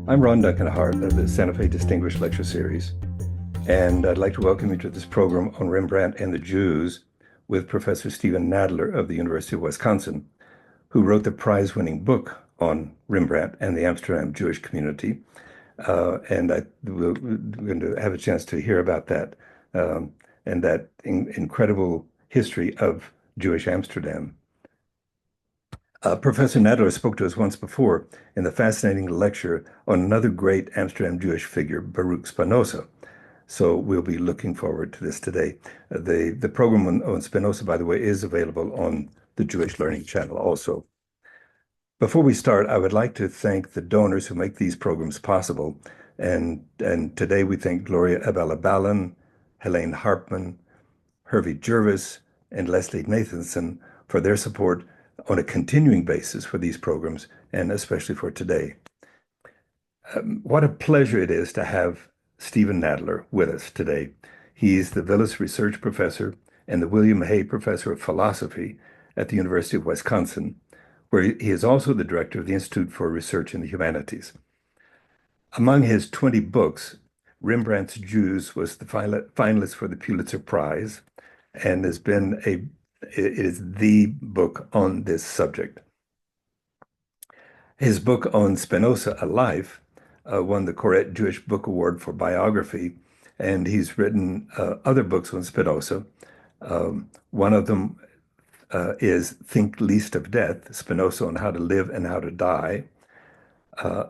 I'm Ron Duncan-Hart of the Santa Fe Distinguished Lecture Series, and I'd like to welcome you to this program on Rembrandt and the Jews with Professor Stephen Nadler of the University of Wisconsin, who wrote the prize-winning book on Rembrandt and the Amsterdam Jewish community. We're going to have a chance to hear about that and that incredible history of Jewish Amsterdam. Professor Nadler spoke to us once before in the fascinating lecture on another great Amsterdam Jewish figure, Baruch Spinoza. So we'll be looking forward to this today. The program on Spinoza, by the way, is available on the Jewish Learning Channel also. Before we start, I would like to thank the donors who make these programs possible. And today we thank Gloria Abella Ballin, Helene Harpman, Hervey Jervis, and Leslie Nathanson for their support on a continuing basis for these programs, and especially for today. What a pleasure it is to have Stephen Nadler with us today. He's the Willis Research Professor and the William Hay Professor of Philosophy at the University of Wisconsin, where he is also the director of the Institute for Research in the Humanities. Among his 20 books, Rembrandt's Jews was the finalist for the Pulitzer Prize and it is the book on this subject. His book on Spinoza, A Life, won the Koret Jewish Book Award for biography, and he's written other books on Spinoza. One of them is Think Least of Death, Spinoza on How to Live and How to Die.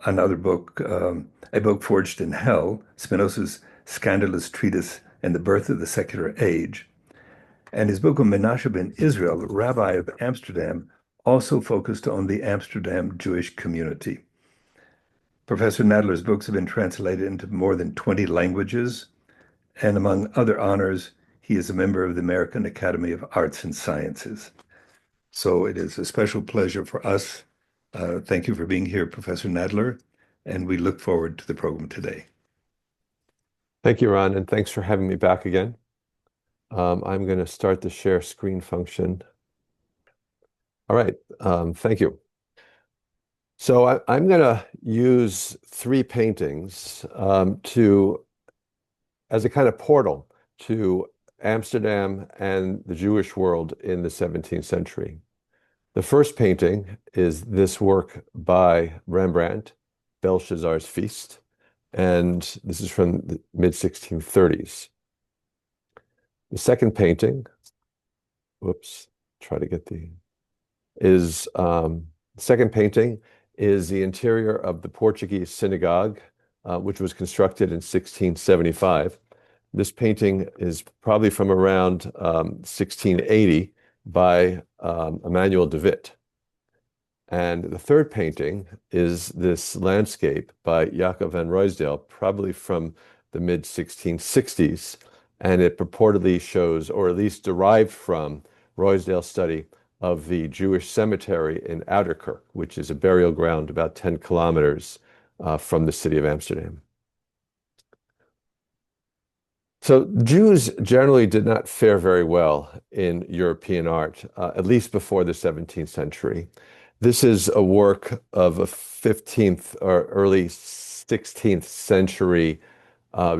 Another book, a book forged in hell, Spinoza's Scandalous Treatise and the Birth of the Secular Age. And his book on Menashe ben Israel, Rabbi of Amsterdam, also focused on the Amsterdam Jewish community. Professor Nadler's books have been translated into more than 20 languages, and among other honors, he is a member of the American Academy of Arts and Sciences. So it is a special pleasure for us. Thank you for being here, Professor Nadler, and we look forward to the program today. Thank you, Ron, and thanks for having me back again. I'm going to start the share screen function. All right, thank you. So I'm going to use three paintings as a kind of portal to Amsterdam and the Jewish world in the 17th century. The first painting is this work by Rembrandt, Belshazzar's Feast, and this is from the mid-1630s. The second painting, second painting is the interior of the Portuguese synagogue, which was constructed in 1675. This painting is probably from around 1680 by Emmanuel de Witt. And the third painting is this landscape by Jacob van Ruysdael, probably from the mid-1660s. And it purportedly shows, or at least derived from, Ruysdael's study of the Jewish cemetery in Ouderkerk, which is a burial ground about 10 kilometers from the city of Amsterdam. So Jews generally did not fare very well in European art, at least before the 17th century. This is a work of a 15th or early 16th century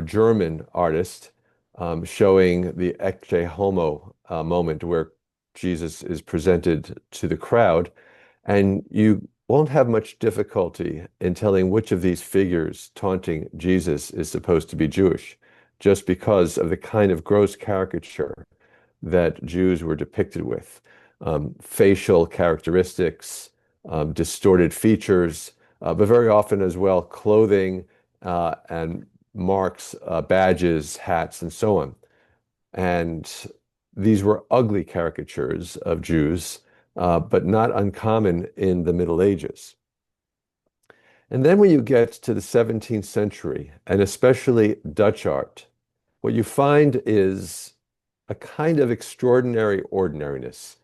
German artist, showing the Ecce Homo moment where Jesus is presented to the crowd. And you won't have much difficulty in telling which of these figures taunting Jesus is supposed to be Jewish, just because of the kind of gross caricature that Jews were depicted with. Facial characteristics, distorted features, but very often as well clothing and marks, badges, hats, and so on. And these were ugly caricatures of Jews, but not uncommon in the Middle Ages. And then when you get to the 17th century, and especially Dutch art, what you find is a kind of extraordinary ordinariness.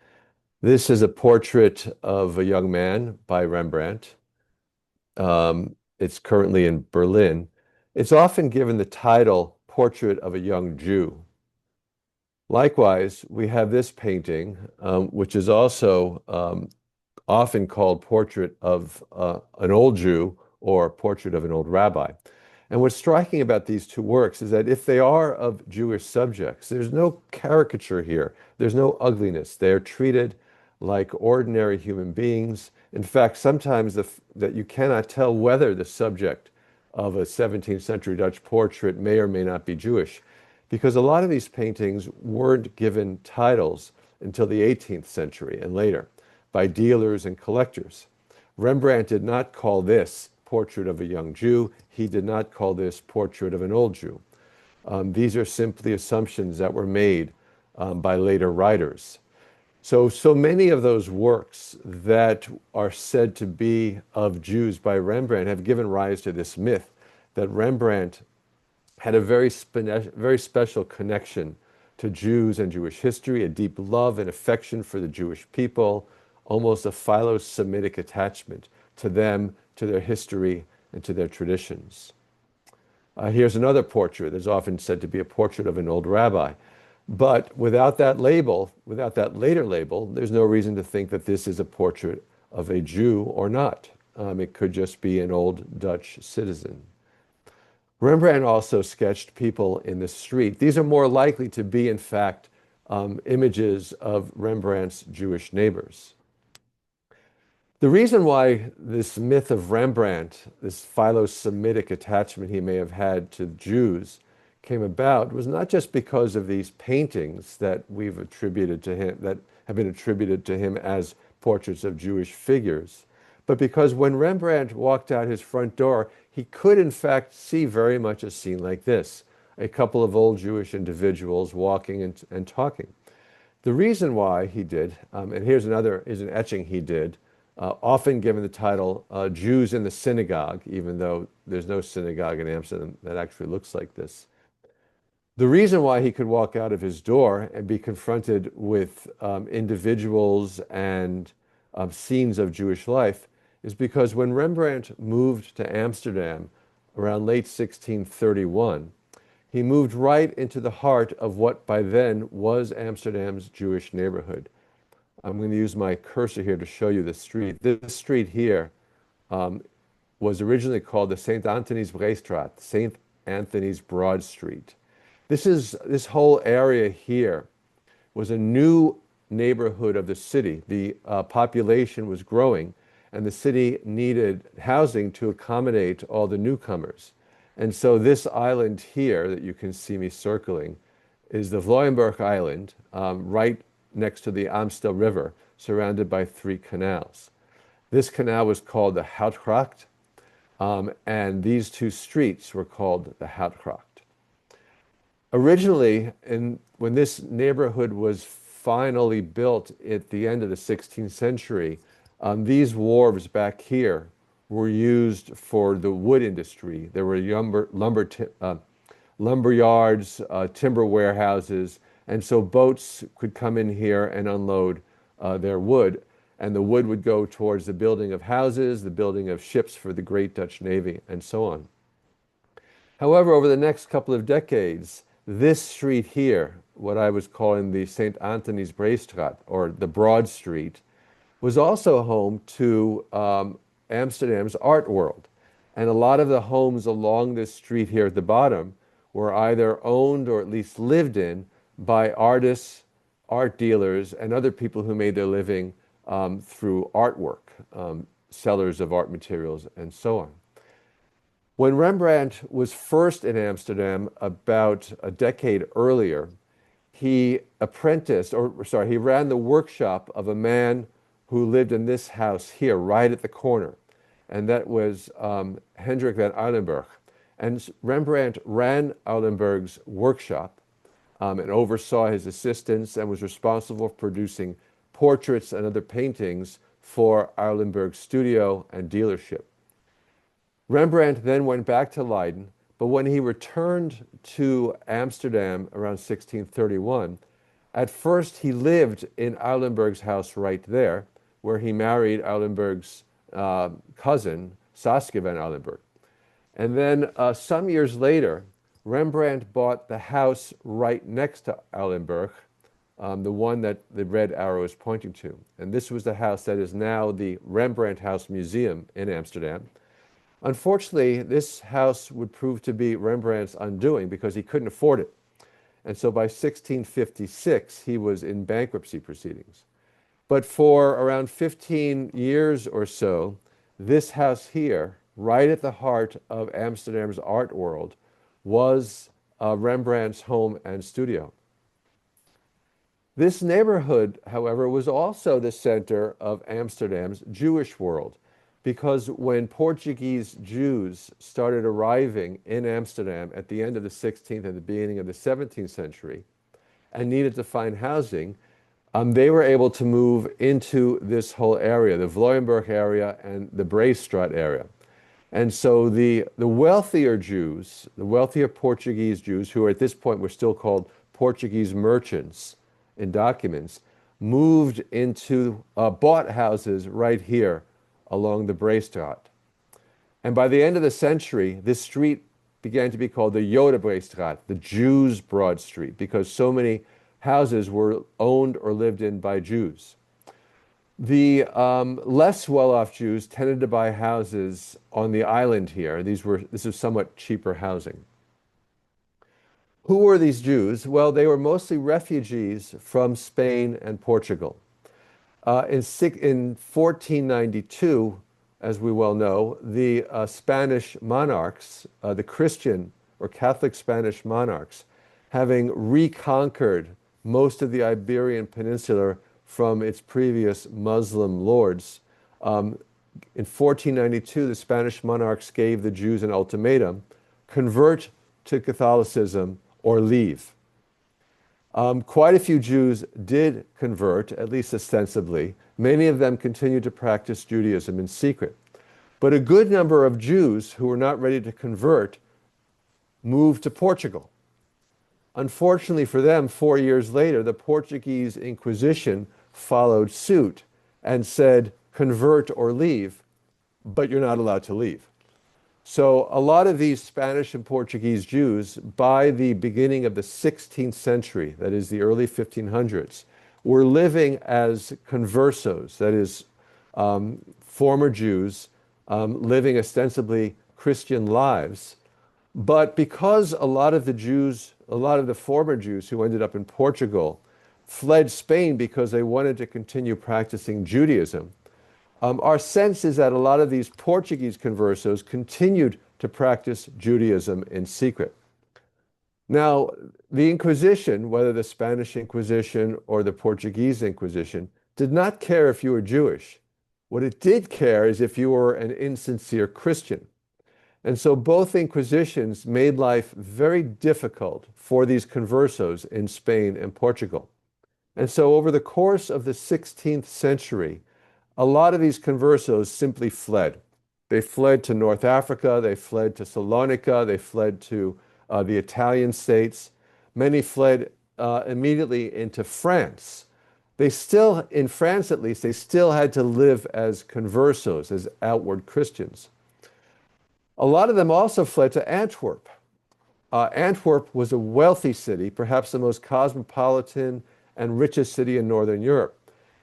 This is a portrait of a young man by Rembrandt. It's currently in Berlin. It's often given the title Portrait of a Young Jew. Likewise, we have this painting, which is also often called Portrait of an Old Jew or Portrait of an Old Rabbi. And what's striking about these two works is that if they are of Jewish subjects, there's no caricature here. There's no ugliness. They're treated like ordinary human beings. In fact, sometimes that you cannot tell whether the subject of a 17th century Dutch portrait may or may not be Jewish, because a lot of these paintings weren't given titles until the 18th century and later by dealers and collectors. Rembrandt did not call this Portrait of a Young Jew. He did not call this Portrait of an Old Jew. These are simply assumptions that were made by later writers. So many of those works that are said to be of Jews by Rembrandt have given rise to this myth that Rembrandt had a very special connection to Jews and Jewish history, a deep love and affection for the Jewish people, almost a philo-Semitic attachment to them, to their history, and to their traditions. Here's another portrait that's often said to be a portrait of an old rabbi. But without that label, without that later label, there's no reason to think that this is a portrait of a Jew or not. It could just be an old Dutch citizen. Rembrandt also sketched people in the street. These are more likely to be, in fact, images of Rembrandt's Jewish neighbors. The reason why this myth of Rembrandt, this philo-Semitic attachment he may have had to Jews, came about was not just because of these paintings that we've attributed to him, that have been attributed to him as portraits of Jewish figures, but because when Rembrandt walked out his front door, he could in fact see very much a scene like this, a couple of old Jewish individuals walking and talking. The reason why he did, and here's another, is an etching he did, often given the title Jews in the Synagogue, even though there's no synagogue in Amsterdam that actually looks like this. The reason why he could walk out of his door and be confronted with individuals and scenes of Jewish life is because when Rembrandt moved to Amsterdam around late 1631, he moved right into the heart of what by then was Amsterdam's Jewish neighborhood. I'm going to use my cursor here to show you the street. This street here was originally called the St. Anthony's Breestraat, St. Anthony's Broad Street. This whole area here was a new neighborhood of the city. The population was growing, and the city needed housing to accommodate all the newcomers. And so this island here that you can see me circling is the Vlooienburg Island, right next to the Amstel River, surrounded by 3 canals. This canal was called the Houtgracht, and these 2 streets were called the Houtgracht. Originally, when this neighborhood was finally built at the end of the 16th century, these wharves back here were used for the wood industry. There were lumber yards, timber warehouses, and so boats could come in here and unload their wood, and the wood would go towards the building of houses, the building of ships for the great Dutch Navy, and so on. However, over the next couple of decades, this street here, what I was calling the St. Anthony's Breestraat, or the Broad Street, was also home to Amsterdam's art world. And a lot of the homes along this street here at the bottom were either owned or at least lived in by artists, art dealers, and other people who made their living through artwork, sellers of art materials, and so on. When Rembrandt was first in Amsterdam about a decade earlier, he ran the workshop of a man who lived in this house here, right at the corner, and that was Hendrik van Uylenburgh. And Rembrandt ran Uylenburgh's workshop and oversaw his assistants and was responsible for producing portraits and other paintings for Uylenburgh's studio and dealership. Rembrandt then went back to Leiden, but when he returned to Amsterdam around 1631, at first he lived in Uylenburgh's house right there, where he married Uylenburgh's cousin, Saskia van Uylenburgh. And then some years later, Rembrandt bought the house right next to Uylenburgh, the one that the red arrow is pointing to. And this was the house that is now the Rembrandt House Museum in Amsterdam. Unfortunately, this house would prove to be Rembrandt's undoing because he couldn't afford it. And so by 1656, he was in bankruptcy proceedings. But for around 15 years or so, this house here, right at the heart of Amsterdam's art world, was Rembrandt's home and studio. This neighborhood, however, was also the center of Amsterdam's Jewish world, because when Portuguese Jews started arriving in Amsterdam at the end of the 16th and the beginning of the 17th century and needed to find housing, they were able to move into this whole area, the Vlooienburg area and the Breestraat area. And so the wealthier Jews, the wealthier Portuguese Jews, who at this point were still called Portuguese merchants in documents, moved into, bought houses right here along the Breestraat. And by the end of the century, this street began to be called the Jodenbreestraat, the Jews' Broad Street, because so many houses were owned or lived in by Jews. The less well-off Jews tended to buy houses on the island here. This is somewhat cheaper housing. Who were these Jews? Well, they were mostly refugees from Spain and Portugal. In 1492, as we well know, the Spanish monarchs, the Christian or Catholic Spanish monarchs, having reconquered most of the Iberian Peninsula from its previous Muslim lords, in 1492, the Spanish monarchs gave the Jews an ultimatum: convert to Catholicism or leave. Quite a few Jews did convert, at least ostensibly. Many of them continued to practice Judaism in secret. But a good number of Jews who were not ready to convert moved to Portugal. Unfortunately for them, 4 years later, the Portuguese Inquisition followed suit and said, convert or leave, but you're not allowed to leave. So a lot of these Spanish and Portuguese Jews, by the beginning of the 16th century, that is the early 1500s, were living as conversos, that is, former Jews living ostensibly Christian lives. But because a lot of the former Jews who ended up in Portugal fled Spain because they wanted to continue practicing Judaism, our sense is that a lot of these Portuguese conversos continued to practice Judaism in secret. Now, the Inquisition, whether the Spanish Inquisition or the Portuguese Inquisition, did not care if you were Jewish. What it did care is if you were an insincere Christian. And so both Inquisitions made life very difficult for these conversos in Spain and Portugal. And so over the course of the 16th century, a lot of these conversos simply fled. They fled to North Africa, they fled to Salonika, they fled to the Italian states. Many fled immediately into France. They still, in France at least, they still had to live as conversos, as outward Christians. A lot of them also fled to Antwerp. Antwerp was a wealthy city, perhaps the most cosmopolitan and richest city in Northern Europe.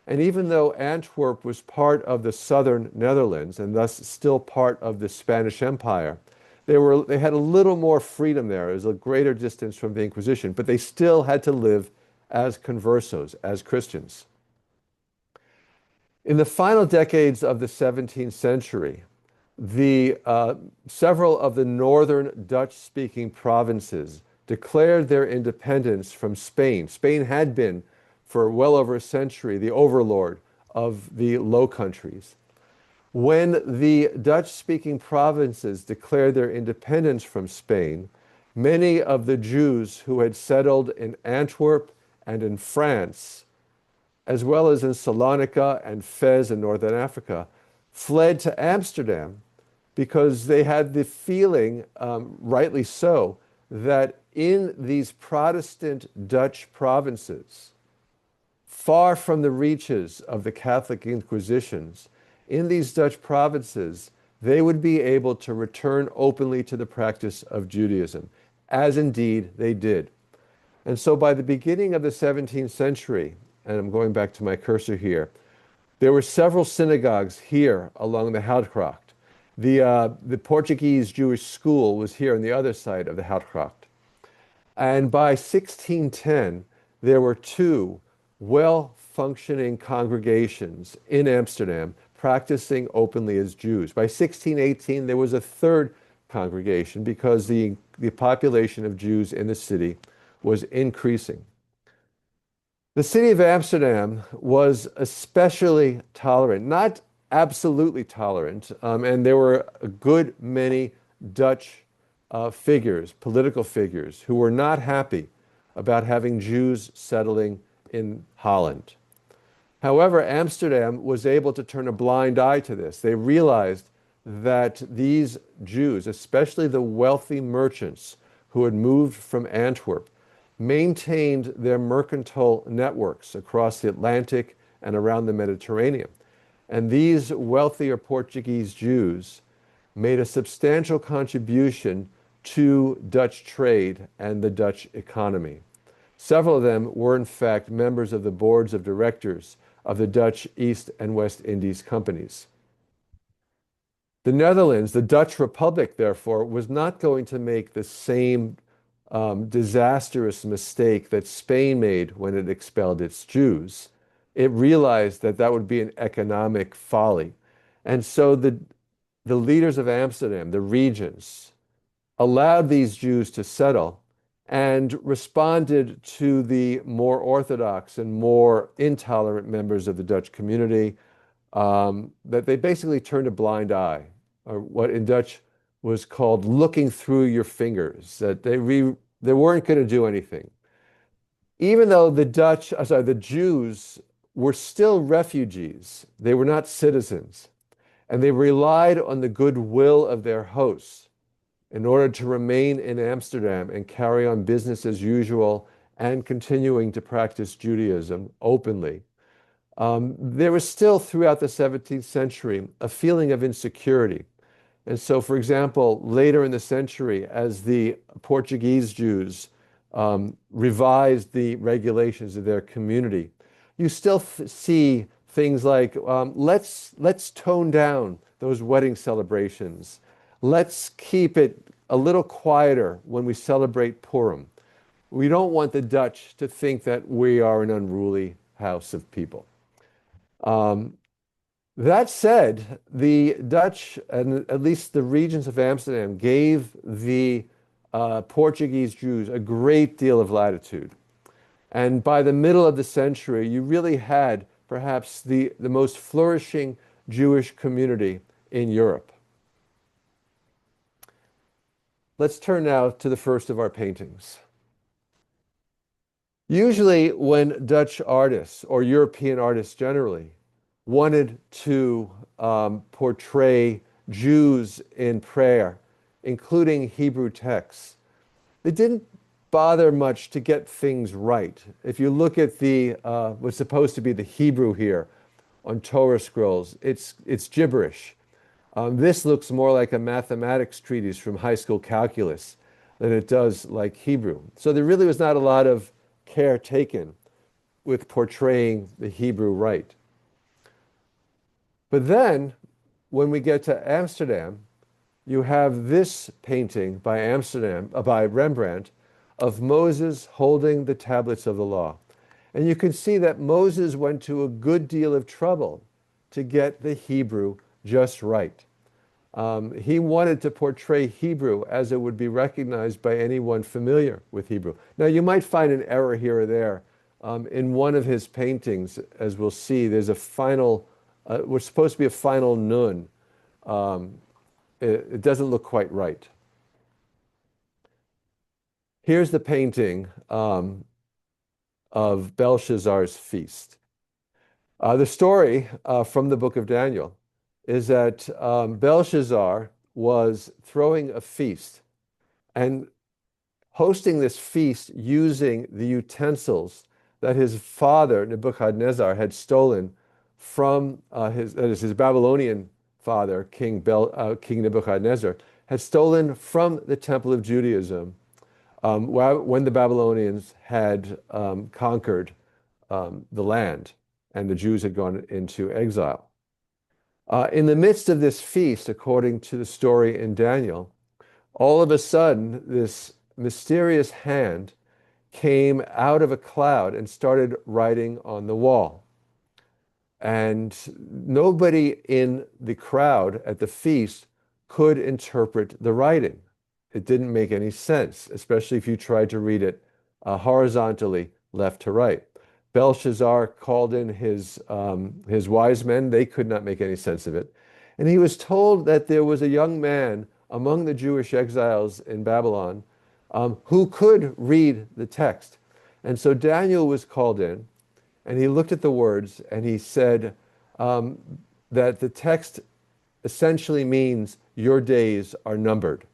And even though Antwerp was part of the southern Netherlands and thus still part of the Spanish Empire, they had a little more freedom there. It was a greater distance from the Inquisition, but they still had to live as conversos, as Christians. In the final decades of the 17th century, several of the northern Dutch-speaking provinces declared their independence from Spain. Spain had been, for well over a century, the overlord of the Low Countries. When the Dutch-speaking provinces declared their independence from Spain, many of the Jews who had settled in Antwerp and in France, as well as in Salonika and Fez in northern Africa, fled to Amsterdam because they had the feeling, rightly so, that in these Protestant Dutch provinces, far from the reaches of the Catholic Inquisitions, in these Dutch provinces, they would be able to return openly to the practice of Judaism, as indeed they did. And so by the beginning of the 17th century, and I'm going back to my cursor here, there were several synagogues here along the Houtgracht. The Portuguese Jewish school was here on the other side of the Houtgracht. And by 1610, there were two well-functioning congregations in Amsterdam practicing openly as Jews. By 1618, there was a third congregation because the population of Jews in the city was increasing. The city of Amsterdam was especially tolerant, not absolutely tolerant, and there were a good many Dutch figures, political figures, who were not happy about having Jews settling in Holland. However, Amsterdam was able to turn a blind eye to this. They realized that these Jews, especially the wealthy merchants who had moved from Antwerp, maintained their mercantile networks across the Atlantic and around the Mediterranean. And these wealthier Portuguese Jews made a substantial contribution to Dutch trade and the Dutch economy. Several of them were, in fact, members of the boards of directors of the Dutch East and West Indies companies. The Netherlands, the Dutch Republic, therefore, was not going to make the same disastrous mistake that Spain made when it expelled its Jews. It realized that that would be an economic folly. And so the leaders of Amsterdam, the regents, allowed these Jews to settle and responded to the more orthodox and more intolerant members of the Dutch community, that they basically turned a blind eye, or what in Dutch was called looking through your fingers, that they weren't going to do anything. Even though the Jews were still refugees, they were not citizens, and they relied on the goodwill of their hosts in order to remain in Amsterdam and carry on business as usual and continuing to practice Judaism openly. There was still, throughout the 17th century, a feeling of insecurity. And so, for example, later in the century, as the Portuguese Jews revised the regulations of their community, you still see things like, let's tone down those wedding celebrations. Let's keep it a little quieter when we celebrate Purim. We don't want the Dutch to think that we are an unruly house of people. That said, the Dutch, and at least the regents of Amsterdam, gave the Portuguese Jews a great deal of latitude. And by the middle of the century, you really had perhaps the most flourishing Jewish community in Europe. Let's turn now to the first of our paintings. Usually when Dutch artists, or European artists generally, wanted to portray Jews in prayer, including Hebrew texts, they didn't bother much to get things right. If you look at what's supposed to be the Hebrew here on Torah scrolls, it's gibberish. This looks more like a mathematics treatise from high school calculus than it does like Hebrew. So there really was not a lot of care taken with portraying the Hebrew right. But then, when we get to Amsterdam, you have this painting by Rembrandt, of Moses holding the tablets of the law. And you can see that Moses went to a good deal of trouble to get the Hebrew just right. He wanted to portray Hebrew as it would be recognized by anyone familiar with Hebrew. Now, you might find an error here or there. In one of his paintings, as we'll see, there's a final, what's supposed to be a final nun. It doesn't look quite right. Here's the painting of Belshazzar's feast. The story from the book of Daniel is that Belshazzar was throwing a feast and hosting this feast using the utensils that his father, Nebuchadnezzar, had stolen from his Babylonian father, King Nebuchadnezzar, had stolen from the Temple of Judaism when the Babylonians had conquered the land and the Jews had gone into exile. In the midst of this feast, according to the story in Daniel, all of a sudden, this mysterious hand came out of a cloud and started writing on the wall. And nobody in the crowd at the feast could interpret the writing. It didn't make any sense, especially if you tried to read it horizontally, left to right. Belshazzar called in his wise men. They could not make any sense of it. And he was told that there was a young man among the Jewish exiles in Babylon who could read the text. And so Daniel was called in, and he looked at the words and he said that the text essentially means your days are numbered.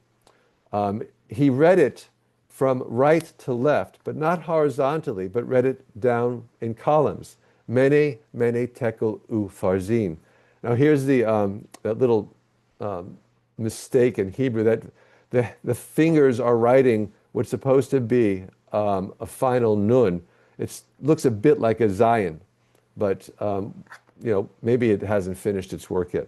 He read it from right to left, but not horizontally, but read it down in columns. Mene, mene, tekel, upharzin. Now here's that little mistake in Hebrew, that the fingers are writing what's supposed to be a final nun. It looks a bit like a Zion, but maybe it hasn't finished its work yet.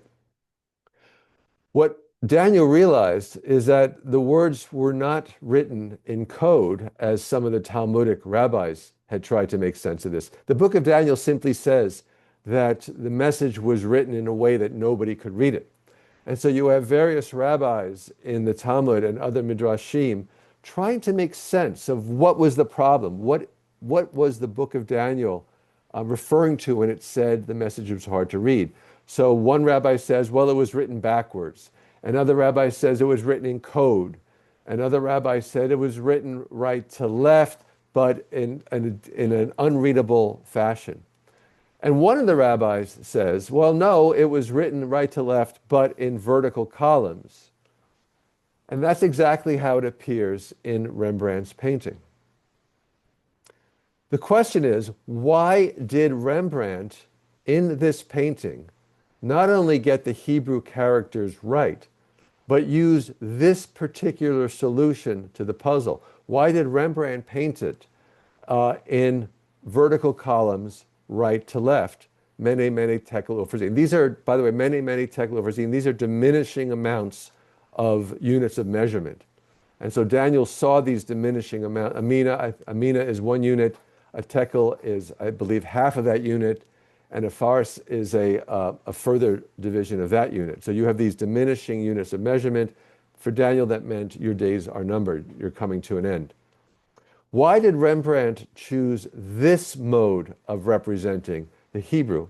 What Daniel realized is that the words were not written in code as some of the Talmudic rabbis had tried to make sense of this. The book of Daniel simply says that the message was written in a way that nobody could read it. And so you have various rabbis in the Talmud and other midrashim trying to make sense of what was the problem, what was the book of Daniel referring to when it said the message was hard to read. So one rabbi says, well, it was written backwards. Another rabbi says it was written in code. Another rabbi said it was written right to left, but in an unreadable fashion. And one of the rabbis says, well, no, it was written right to left, but in vertical columns. And that's exactly how it appears in Rembrandt's painting. The question is, why did Rembrandt, in this painting, not only get the Hebrew characters right, but use this particular solution to the puzzle? Why did Rembrandt paint it in vertical columns, right to left? Mene, mene, tekel, upharzin. These are, by the way, mene, mene, tekel, upharzin. These are diminishing amounts of units of measurement. And so Daniel saw these diminishing amounts. Amina is 1 unit. A tekel is, I believe, half of that unit. And a fars is a further division of that unit. So you have these diminishing units of measurement. For Daniel, that meant your days are numbered. You're coming to an end. Why did Rembrandt choose this mode of representing the Hebrew?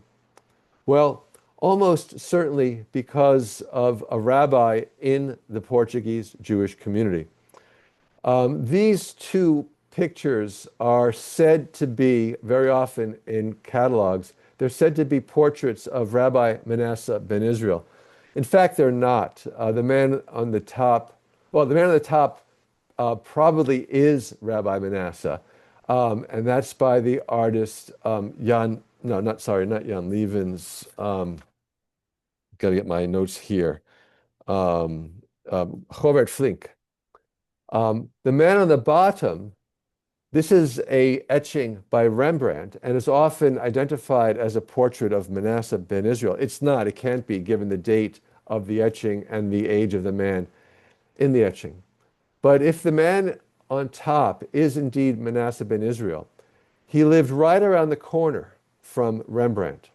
Well, almost certainly because of a rabbi in the Portuguese Jewish community. These two pictures are said to be, very often in catalogs, they're said to be portraits of Rabbi Manasseh ben Israel. In fact, they're not. The man on the top probably is Rabbi Manasseh, and that's by the artist not Jan Levens. Got to get my notes here. Robert Flink. The man on the bottom, this is a etching by Rembrandt and is often identified as a portrait of Manasseh ben Israel. It's not, it can't be, given the date of the etching and the age of the man in the etching. But if the man on top is indeed Manasseh ben Israel, he lived right around the corner from Rembrandt.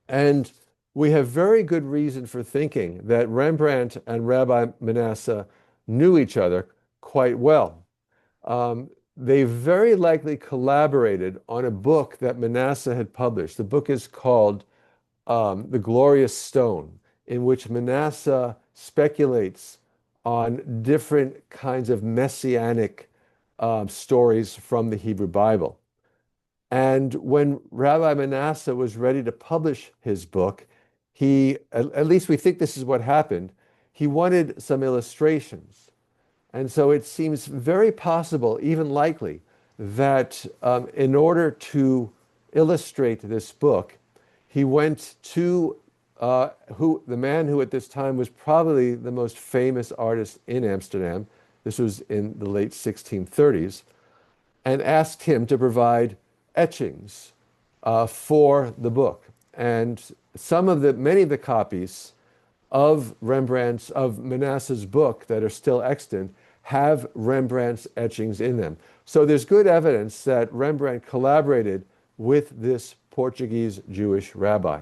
And we have very good reason for thinking that Rembrandt and Rabbi Manasseh knew each other quite well. They very likely collaborated on a book that Manasseh had published. The book is called The Glorious Stone, in which Manasseh speculates on different kinds of messianic stories from the Hebrew Bible. And when Rabbi Manasseh was ready to publish his book, at least we think this is what happened, he wanted some illustrations. And so it seems very possible, even likely, that in order to illustrate this book, he went to the man who at this time was probably the most famous artist in Amsterdam. This was in the late 1630s, and asked him to provide etchings for the book. And many of the copies of Manasseh's book that are still extant have Rembrandt's etchings in them. So there's good evidence that Rembrandt collaborated with this Portuguese Jewish rabbi.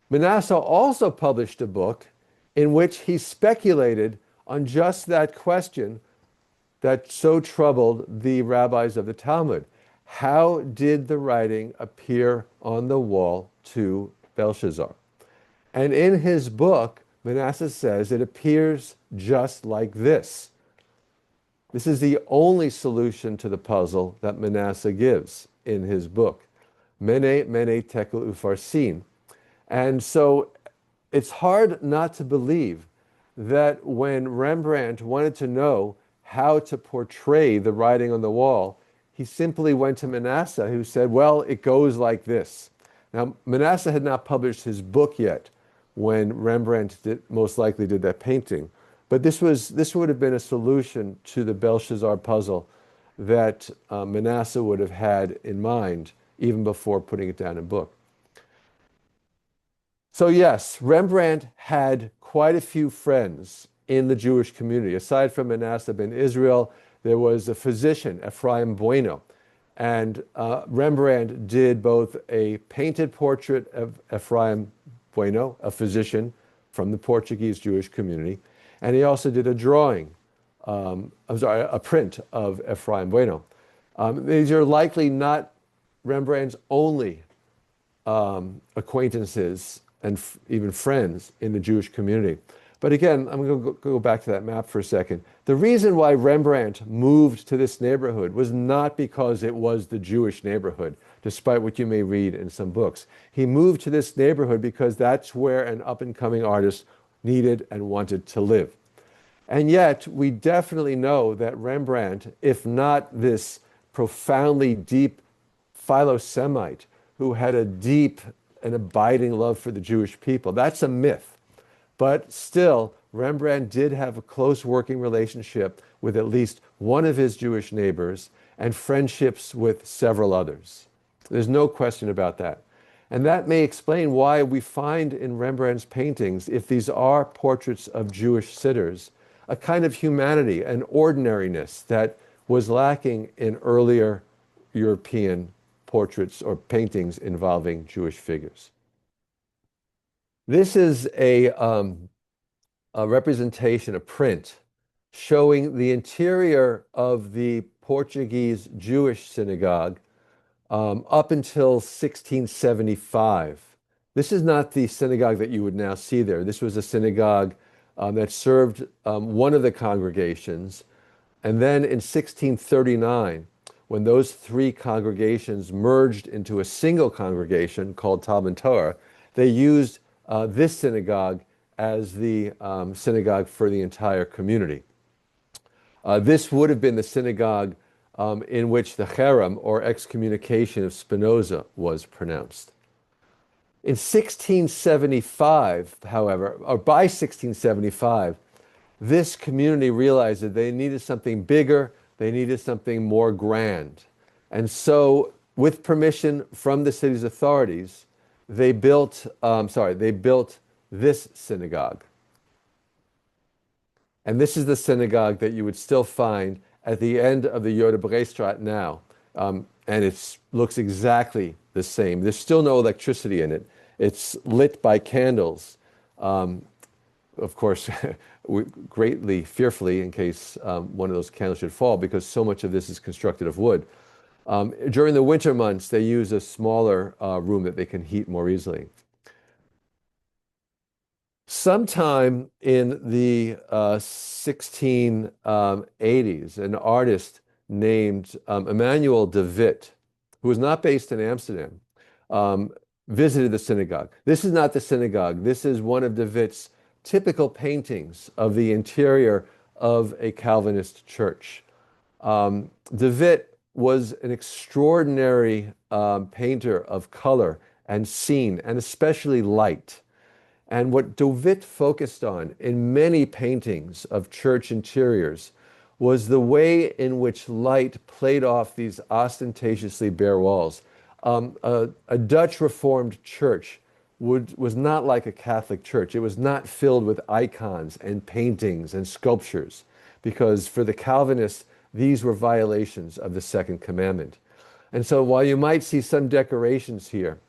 Manasseh also published a book in which he speculated on just that question that so troubled the rabbis of the Talmud. How did the writing appear on the wall to Belshazzar? And in his book, Manasseh says it appears just like this. This is the only solution to the puzzle that Manasseh gives in his book, Mene, Mene, Tekel, Ufarsin. And so it's hard not to believe that when Rembrandt wanted to know how to portray the writing on the wall, he simply went to Manasseh, who said, well, it goes like this. Now, Manasseh had not published his book yet when Rembrandt most likely did that painting. But this would have been a solution to the Belshazzar puzzle that Manasseh would have had in mind even before putting it down in book. So yes, Rembrandt had quite a few friends in the Jewish community. Aside from Manasseh ben Israel, there was a physician, Ephraim Bueno. And Rembrandt did both a painted portrait of Ephraim Bueno, a physician from the Portuguese Jewish community, and he also did a drawing, a print of Ephraim Bueno. These are likely not Rembrandt's only acquaintances and even friends in the Jewish community. But again, I'm going to go back to that map for a second. The reason why Rembrandt moved to this neighborhood was not because it was the Jewish neighborhood, despite what you may read in some books. He moved to this neighborhood because that's where an up-and-coming artist needed and wanted to live. And yet, we definitely know that Rembrandt, if not this profoundly deep Philo-Semite who had a deep and abiding love for the Jewish people, that's a myth. But still, Rembrandt did have a close working relationship with at least one of his Jewish neighbors and friendships with several others. There's no question about that. And that may explain why we find in Rembrandt's paintings, if these are portraits of Jewish sitters, a kind of humanity, an ordinariness that was lacking in earlier European portraits or paintings involving Jewish figures. This is a representation, a print, showing the interior of the Portuguese Jewish synagogue up until 1675. This is not the synagogue that you would now see there. This was a synagogue that served one of the congregations. And then in 1639, when those three congregations merged into a single congregation called Talmud Torah, they used this synagogue as the synagogue for the entire community. This would have been the synagogue in which the cherem, or excommunication of Spinoza, was pronounced. In 1675, however, or by 1675, this community realized that they needed something bigger, they needed something more grand. And so, with permission from the city's authorities, they built this synagogue. And this is the synagogue that you would still find at the end of the Jodebreestraat now. And it looks exactly the same. There's still no electricity in it. It's lit by candles. Of course, greatly fearfully in case one of those candles should fall, because so much of this is constructed of wood. During the winter months, they use a smaller room that they can heat more easily. Sometime in the 1680s, an artist named Emmanuel de Witt, who was not based in Amsterdam, visited the synagogue. This is not the synagogue. This is one of de Witt's typical paintings of the interior of a Calvinist church. De Witt was an extraordinary painter of color and scene, and especially light. And what de Witt focused on in many paintings of church interiors was the way in which light played off these ostentatiously bare walls. A Dutch Reformed church was not like a Catholic church. It was not filled with icons and paintings and sculptures, because for the Calvinists, these were violations of the second commandment. And so while you might see some decorations here,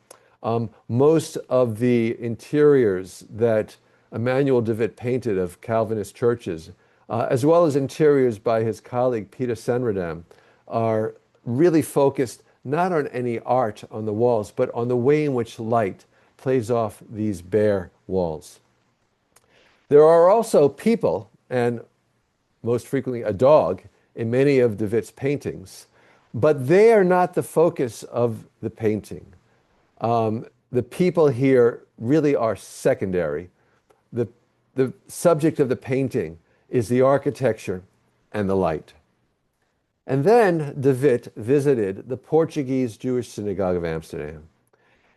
most of the interiors that Emmanuel de Witt painted of Calvinist churches, as well as interiors by his colleague Peter Senradam, are really focused not on any art on the walls, but on the way in which light plays off these bare walls. There are also people, and most frequently a dog, in many of de Witt's paintings, but they are not the focus of the painting. The people here really are secondary. The subject of the painting is the architecture and the light. And then de Witt visited the Portuguese Jewish synagogue of Amsterdam.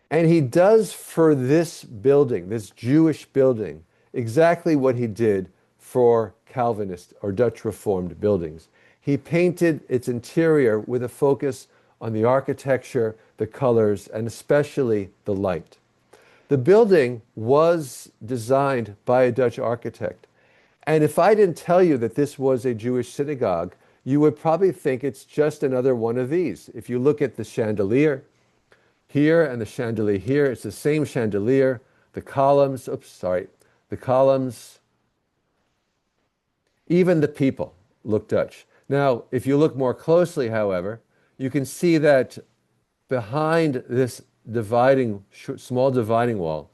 And he does for this building, this Jewish building, exactly what he did for Calvinist or Dutch Reformed buildings. He painted its interior with a focus on the architecture, the colors, and especially the light. The building was designed by a Dutch architect. And if I didn't tell you that this was a Jewish synagogue, you would probably think it's just another one of these. If you look at the chandelier here and the chandelier here, it's the same chandelier. The columns, the columns, even the people look Dutch. Now, if you look more closely, however, you can see that behind this small dividing wall,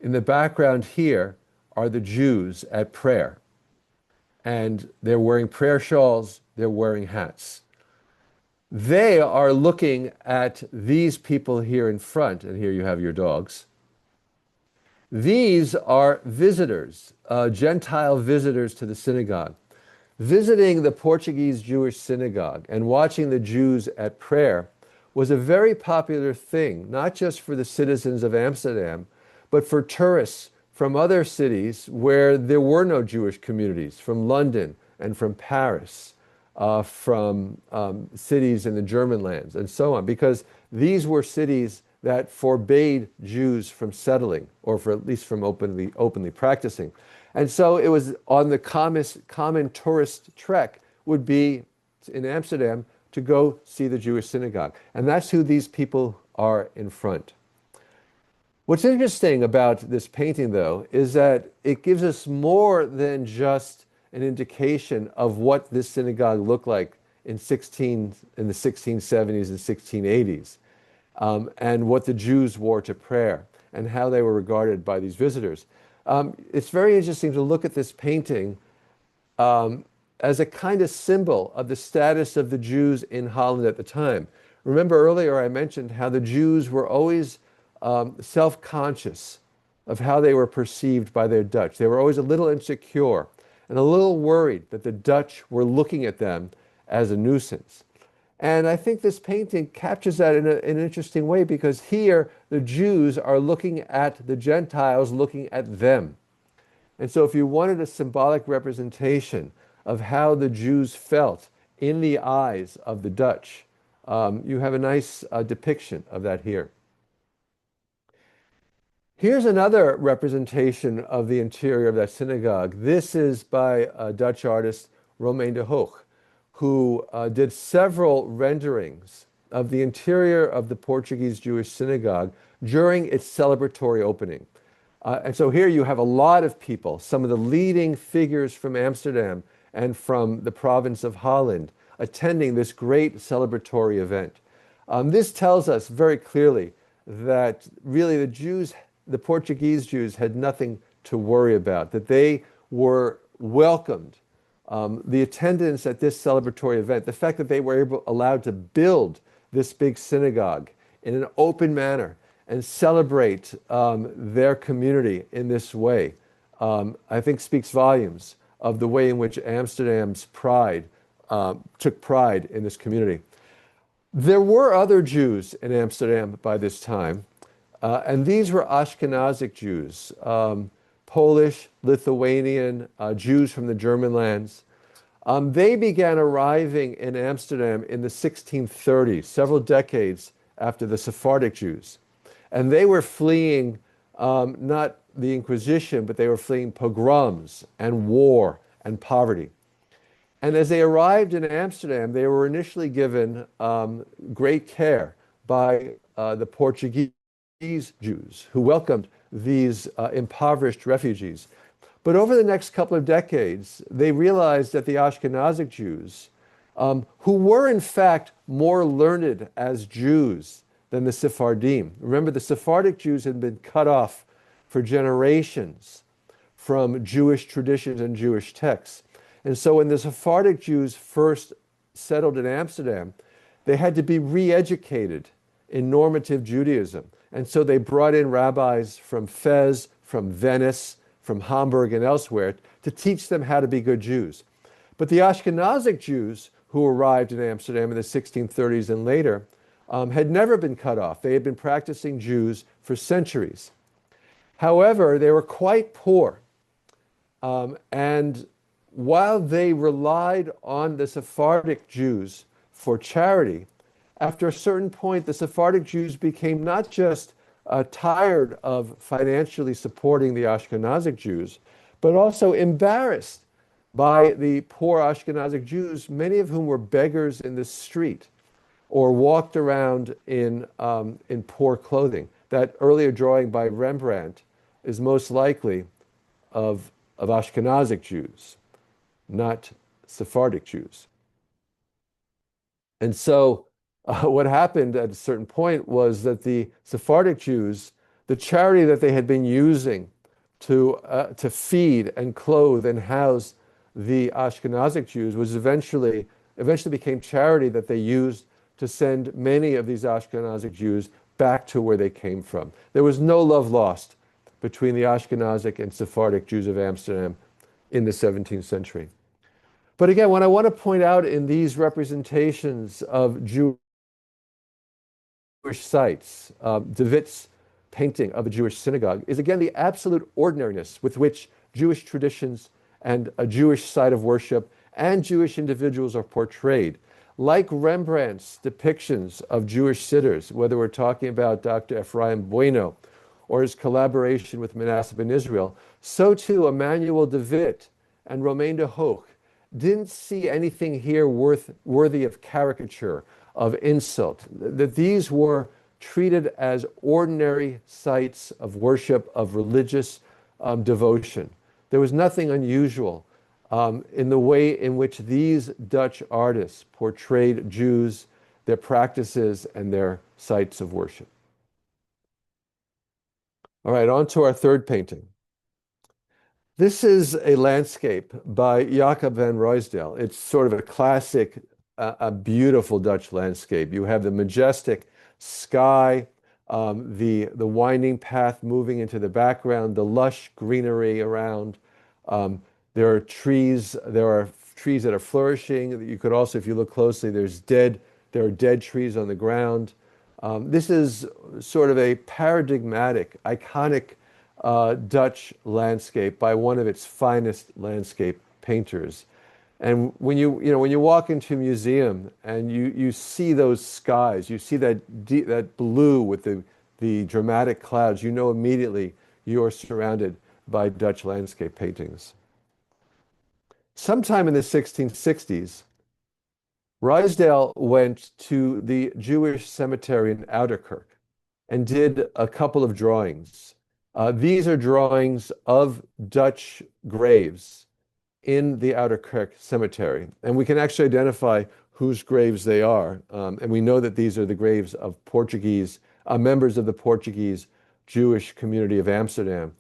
in the background here are the Jews at prayer. And they're wearing prayer shawls, they're wearing hats. They are looking at these people here in front, and here you have your dogs. These are visitors, Gentile visitors to the synagogue. Visiting the Portuguese Jewish synagogue and watching the Jews at prayer was a very popular thing, not just for the citizens of Amsterdam, but for tourists from other cities where there were no Jewish communities, from London and from Paris, from cities in the German lands and so on, because these were cities that forbade Jews from settling, or for at least from openly practicing. And so it was on the common tourist trek would be in Amsterdam to go see the Jewish synagogue. And that's who these people are in front. What's interesting about this painting, though, is that it gives us more than just an indication of what this synagogue looked like in the 1670s and 1680s, and what the Jews wore to prayer and how they were regarded by these visitors. It's very interesting to look at this painting as a kind of symbol of the status of the Jews in Holland at the time. Remember earlier I mentioned how the Jews were always self-conscious of how they were perceived by their Dutch. They were always a little insecure and a little worried that the Dutch were looking at them as a nuisance. And I think this painting captures that in an interesting way, because here the Jews are looking at the Gentiles looking at them. And so if you wanted a symbolic representation of how the Jews felt in the eyes of the Dutch, you have a nice depiction of that here. Here's another representation of the interior of that synagogue. This is by a Dutch artist, Romain de Hoog, who did several renderings of the interior of the Portuguese Jewish synagogue during its celebratory opening. And so here you have a lot of people, some of the leading figures from Amsterdam and from the province of Holland, attending this great celebratory event. This tells us very clearly that really the Portuguese Jews had nothing to worry about, that they were welcomed. The attendance at this celebratory event, the fact that they were allowed to build this big synagogue in an open manner and celebrate their community in this way, I think speaks volumes of the way in which Amsterdam's took pride in this community. There were other Jews in Amsterdam by this time, and these were Ashkenazic Jews, Polish, Lithuanian, Jews from the German lands. They began arriving in Amsterdam in the 1630s, several decades after the Sephardic Jews. And they were fleeing not the Inquisition, but they were fleeing pogroms and war and poverty. And as they arrived in Amsterdam, they were initially given great care by the Portuguese Jews who welcomed these impoverished refugees. But over the next couple of decades, they realized that the Ashkenazic Jews, who were in fact more learned as Jews than the Sephardim. Remember, the Sephardic Jews had been cut off for generations from Jewish traditions and Jewish texts. And so when the Sephardic Jews first settled in Amsterdam, they had to be re-educated in normative Judaism. And so they brought in rabbis from Fez, from Venice, from Hamburg and elsewhere to teach them how to be good Jews. But the Ashkenazic Jews who arrived in Amsterdam in the 1630s and later had never been cut off. They had been practicing Jews for centuries. However, they were quite poor. And while they relied on the Sephardic Jews for charity, after a certain point, the Sephardic Jews became not just tired of financially supporting the Ashkenazic Jews, but also embarrassed by the poor Ashkenazic Jews, many of whom were beggars in the street or walked around in poor clothing. That earlier drawing by Rembrandt is most likely of Ashkenazic Jews, not Sephardic Jews. And so what happened at a certain point was that the Sephardic Jews, the charity that they had been using to feed and clothe and house the Ashkenazic Jews was eventually became charity that they used to send many of these Ashkenazic Jews back to where they came from. There was no love lost between the Ashkenazic and Sephardic Jews of Amsterdam in the 17th century. But again, what I want to point out in these representations of Jewish sites, De Witt's painting of a Jewish synagogue, is again the absolute ordinariness with which Jewish traditions and a Jewish site of worship and Jewish individuals are portrayed. Like Rembrandt's depictions of Jewish sitters, whether we're talking about Dr. Ephraim Bueno or his collaboration with Manasseh ben Israel, so too Emmanuel de Witt and Romain de Hoogh didn't see anything here worthy of caricature, of insult, that these were treated as ordinary sites of worship, of religious devotion. There was nothing unusual in the way in which these Dutch artists portrayed Jews, their practices, and their sites of worship. All right, on to our third painting. This is a landscape by Jacob van Ruysdael. It's sort of a classic, a beautiful Dutch landscape. You have the majestic sky, the winding path moving into the background, the lush greenery around. There are trees that are flourishing. You could also, if you look closely, there are dead trees on the ground. This is sort of a paradigmatic, iconic Dutch landscape by one of its finest landscape painters. And when you walk into a museum and you see those skies, you see that blue with the dramatic clouds, you know immediately you are surrounded by Dutch landscape paintings. Sometime in the 1660s, Ruysdael went to the Jewish cemetery in Ouderkerk and did a couple of drawings. These are drawings of Dutch graves in the Ouderkerk cemetery. And we can actually identify whose graves they are. And we know that these are the graves of Portuguese, members of the Portuguese Jewish community of Amsterdam.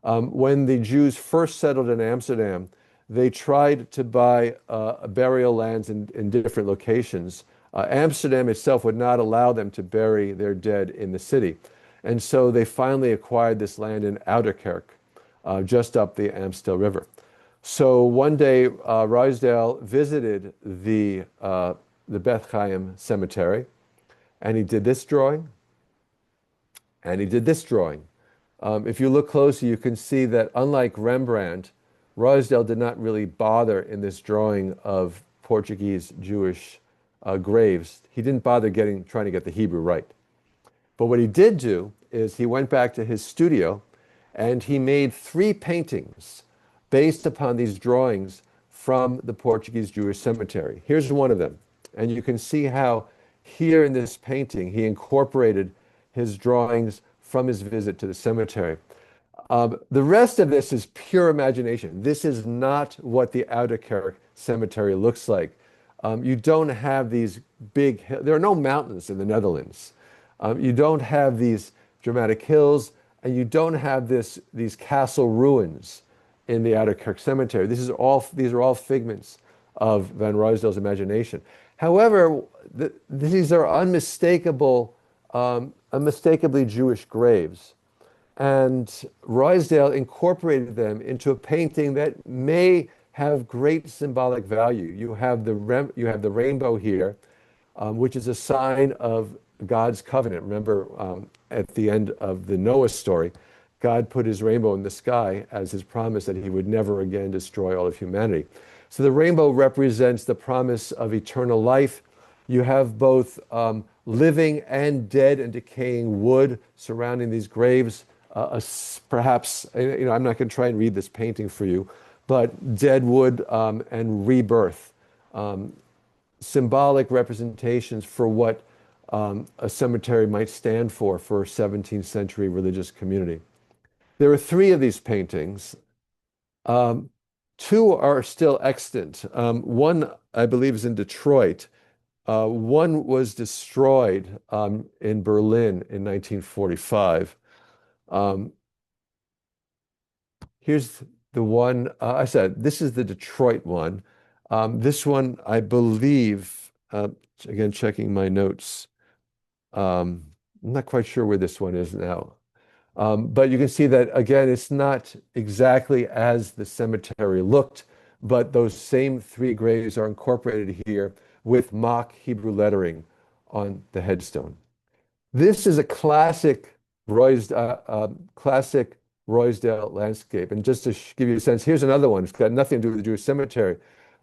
When the Jews first settled in Amsterdam, they tried to buy burial lands in different locations. Amsterdam itself would not allow them to bury their dead in the city. And so they finally acquired this land in Ouderkerk, just up the Amstel River. So one day, Ruysdael visited the Beth Chaim cemetery, and he did this drawing, and he did this drawing. If you look closely, you can see that unlike Rembrandt, Ruysdael did not really bother in this drawing of Portuguese Jewish graves. He didn't bother trying to get the Hebrew right. But what he did do is he went back to his studio and he made 3 paintings based upon these drawings from the Portuguese Jewish cemetery. Here's one of them. And you can see how here in this painting, he incorporated his drawings from his visit to the cemetery. The rest of this is pure imagination. This is not what the Ouderkerk cemetery looks like. You don't have these big, there are no mountains in the Netherlands. You don't have these dramatic hills, and you don't have these castle ruins in the Ouderkerk cemetery. These are all figments of Van Ruysdael's imagination. However, these are unmistakably Jewish graves. And Ruysdael incorporated them into a painting that may have great symbolic value. You have the rainbow here, which is a sign of God's covenant. Remember, at the end of the Noah story, God put his rainbow in the sky as his promise that he would never again destroy all of humanity. So the rainbow represents the promise of eternal life. You have both living and dead and decaying wood surrounding these graves. Perhaps, I'm not going to try and read this painting for you, but dead wood and rebirth, symbolic representations for what a cemetery might stand for a 17th century religious community. There are 3 of these paintings. 2 are still extant. One, I believe, is in Detroit. One was destroyed in Berlin in 1945. Here's the one, I said, this is the Detroit one. This one, I believe, again, checking my notes. I'm not quite sure where this one is now. But you can see that, again, it's not exactly as the cemetery looked, but those same 3 graves are incorporated here with mock Hebrew lettering on the headstone. This is a classic Ruysdael landscape. And just to give you a sense, here's another one. It's got nothing to do with the Jewish cemetery.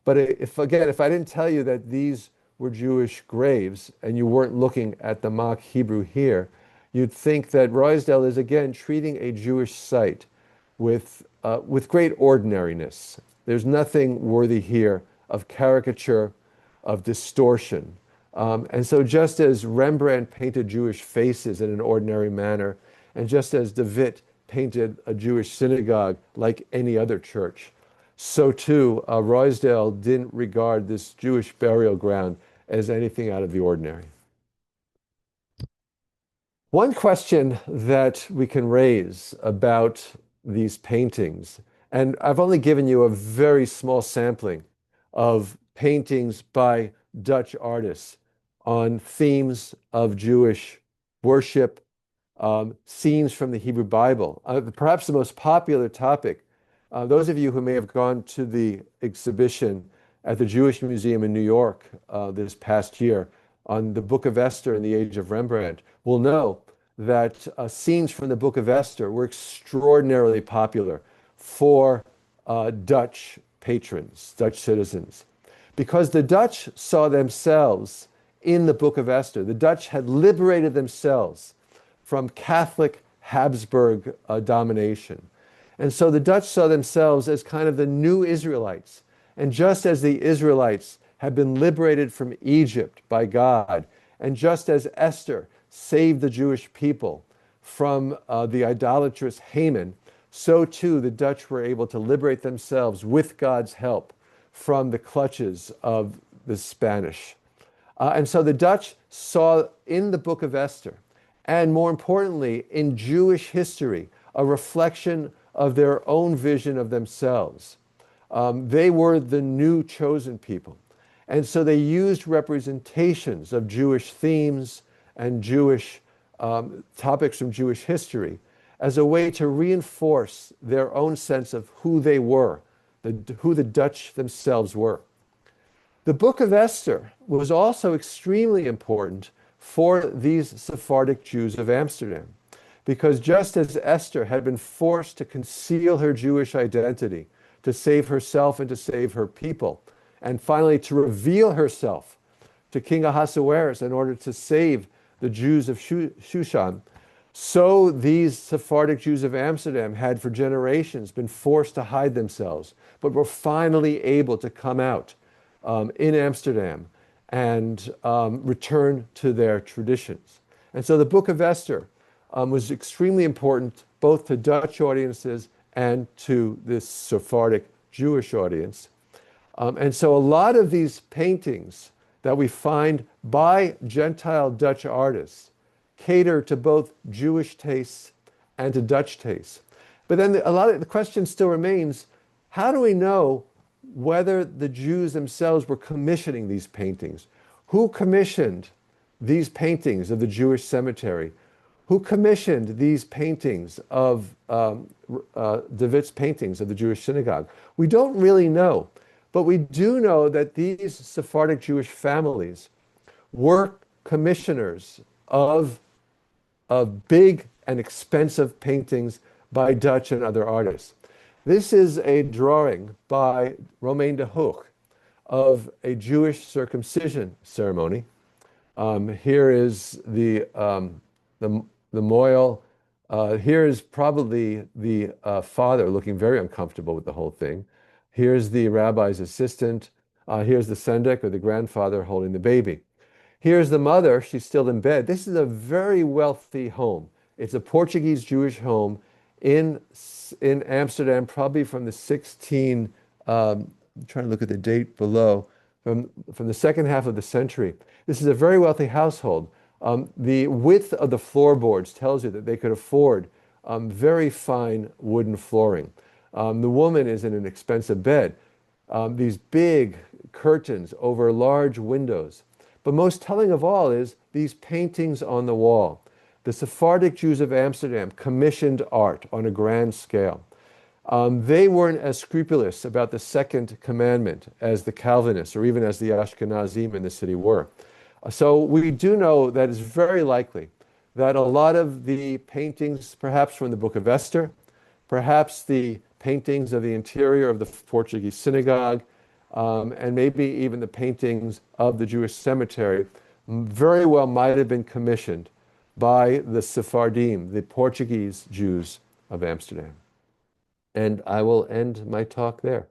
But if I didn't tell you that these were Jewish graves and you weren't looking at the mock Hebrew here, you'd think that Ruysdael is again treating a Jewish site with great ordinariness. There's nothing worthy here of caricature, of distortion. And so just as Rembrandt painted Jewish faces in an ordinary manner, and just as De Witt painted a Jewish synagogue like any other church, so too Ruysdael didn't regard this Jewish burial ground as anything out of the ordinary. One question that we can raise about these paintings, and I've only given you a very small sampling of paintings by Dutch artists on themes of Jewish worship, scenes from the Hebrew Bible. Perhaps the most popular topic, those of you who may have gone to the exhibition at the Jewish Museum in New York this past year on the Book of Esther in the age of Rembrandt will know that scenes from the Book of Esther were extraordinarily popular for Dutch patrons, Dutch citizens, because the Dutch saw themselves in the Book of Esther. The Dutch had liberated themselves from Catholic Habsburg domination. And so the Dutch saw themselves as kind of the new Israelites. And just as the Israelites had been liberated from Egypt by God, and just as Esther saved the Jewish people from the idolatrous Haman, so too the Dutch were able to liberate themselves with God's help from the clutches of the Spanish. And so the Dutch saw in the Book of Esther, and more importantly, in Jewish history, a reflection of their own vision of themselves. They were the new chosen people. And so they used representations of Jewish themes and Jewish topics from Jewish history as a way to reinforce their own sense of who they were, who the Dutch themselves were. The Book of Esther was also extremely important for these Sephardic Jews of Amsterdam, because just as Esther had been forced to conceal her Jewish identity, to save herself and to save her people, and finally to reveal herself to King Ahasuerus in order to save the Jews of Shushan, So these Sephardic Jews of Amsterdam had for generations been forced to hide themselves, but were finally able to come out in Amsterdam and return to their traditions. And so the Book of Esther was extremely important both to Dutch audiences and to this Sephardic Jewish audience. And so a lot of these paintings that we find by Gentile Dutch artists cater to both Jewish tastes and to Dutch tastes. But then a lot of the question still remains, how do we know whether the Jews themselves were commissioning these paintings? Who commissioned these paintings of the Jewish cemetery? Who commissioned these paintings of David's paintings of the Jewish synagogue? We don't really know, but we do know that these Sephardic Jewish families were commissioners of big and expensive paintings by Dutch and other artists. This is a drawing by Romain de Hoog of a Jewish circumcision ceremony. Here is the mohel. Here is probably the father looking very uncomfortable with the whole thing. Here's the rabbi's assistant. Here's the sendek, or the grandfather, holding the baby. Here's the mother. She's still in bed. This is a very wealthy home. It's a Portuguese Jewish home in Amsterdam, probably from the 16, I'm trying to look at the date below, from the second half of the century. This is a very wealthy household. The width of the floorboards tells you that they could afford very fine wooden flooring. The woman is in an expensive bed. These big curtains over large windows. But most telling of all is these paintings on the wall. The Sephardic Jews of Amsterdam commissioned art on a grand scale. They weren't as scrupulous about the second commandment as the Calvinists or even as the Ashkenazim in the city were. So we do know that it's very likely that a lot of the paintings, perhaps from the Book of Esther, perhaps the paintings of the interior of the Portuguese synagogue, and maybe even the paintings of the Jewish cemetery, very well might have been commissioned by the Sephardim, the Portuguese Jews of Amsterdam. And I will end my talk there.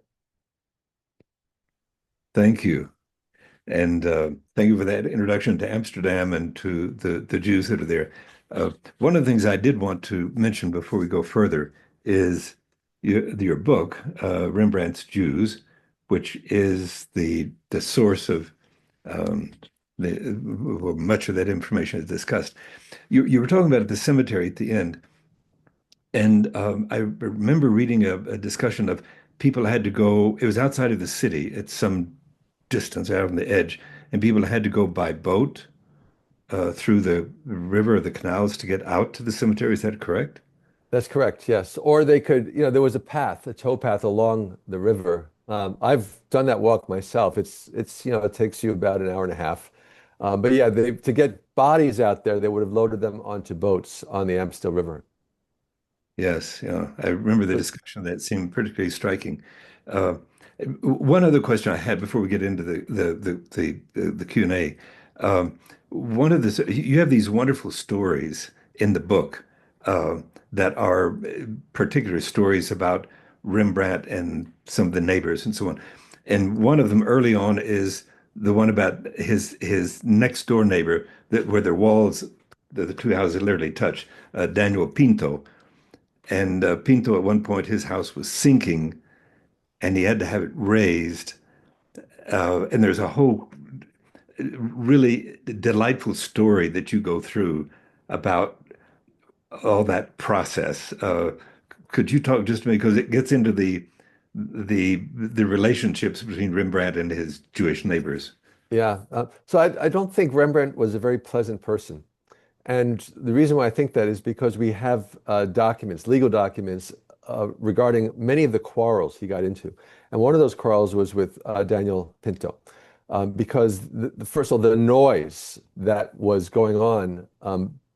Thank you. And thank you for that introduction to Amsterdam and to the Jews that are there. One of the things I did want to mention before we go further is your book, Rembrandt's Jews, which is the source of well, much of that information is discussed. You were talking about the cemetery at the end, and I remember reading a discussion of people had to go. It was outside of the city at some distance out on the edge, and people had to go by boat through the river or the canals to get out to the cemetery. Is that correct? That's correct, yes. Or they could, there was a path, a tow path along the river. I've done that walk myself. It takes you about an hour and a half. But yeah, to get bodies out there, they would have loaded them onto boats on the Amstel River. Yes, yeah, I remember the discussion that seemed particularly striking. Uh, One other question I had before we get into the Q&A. One of the you have these wonderful stories in the book that are particular stories about Rembrandt and some of the neighbors and so on. And one of them early on is the one about his next door neighbor where their walls, the two houses literally touch, Daniel Pinto. And Pinto at one point his house was sinking and he had to have it raised. And there's a whole really delightful story that you go through about all that process. Could you talk just to me because it gets into the relationships between Rembrandt and his Jewish neighbors? Yeah. So I don't think Rembrandt was a very pleasant person. And the reason why I think that is because we have documents, legal documents, regarding many of the quarrels he got into. And one of those quarrels was with Daniel Pinto, because first of all, the noise that was going on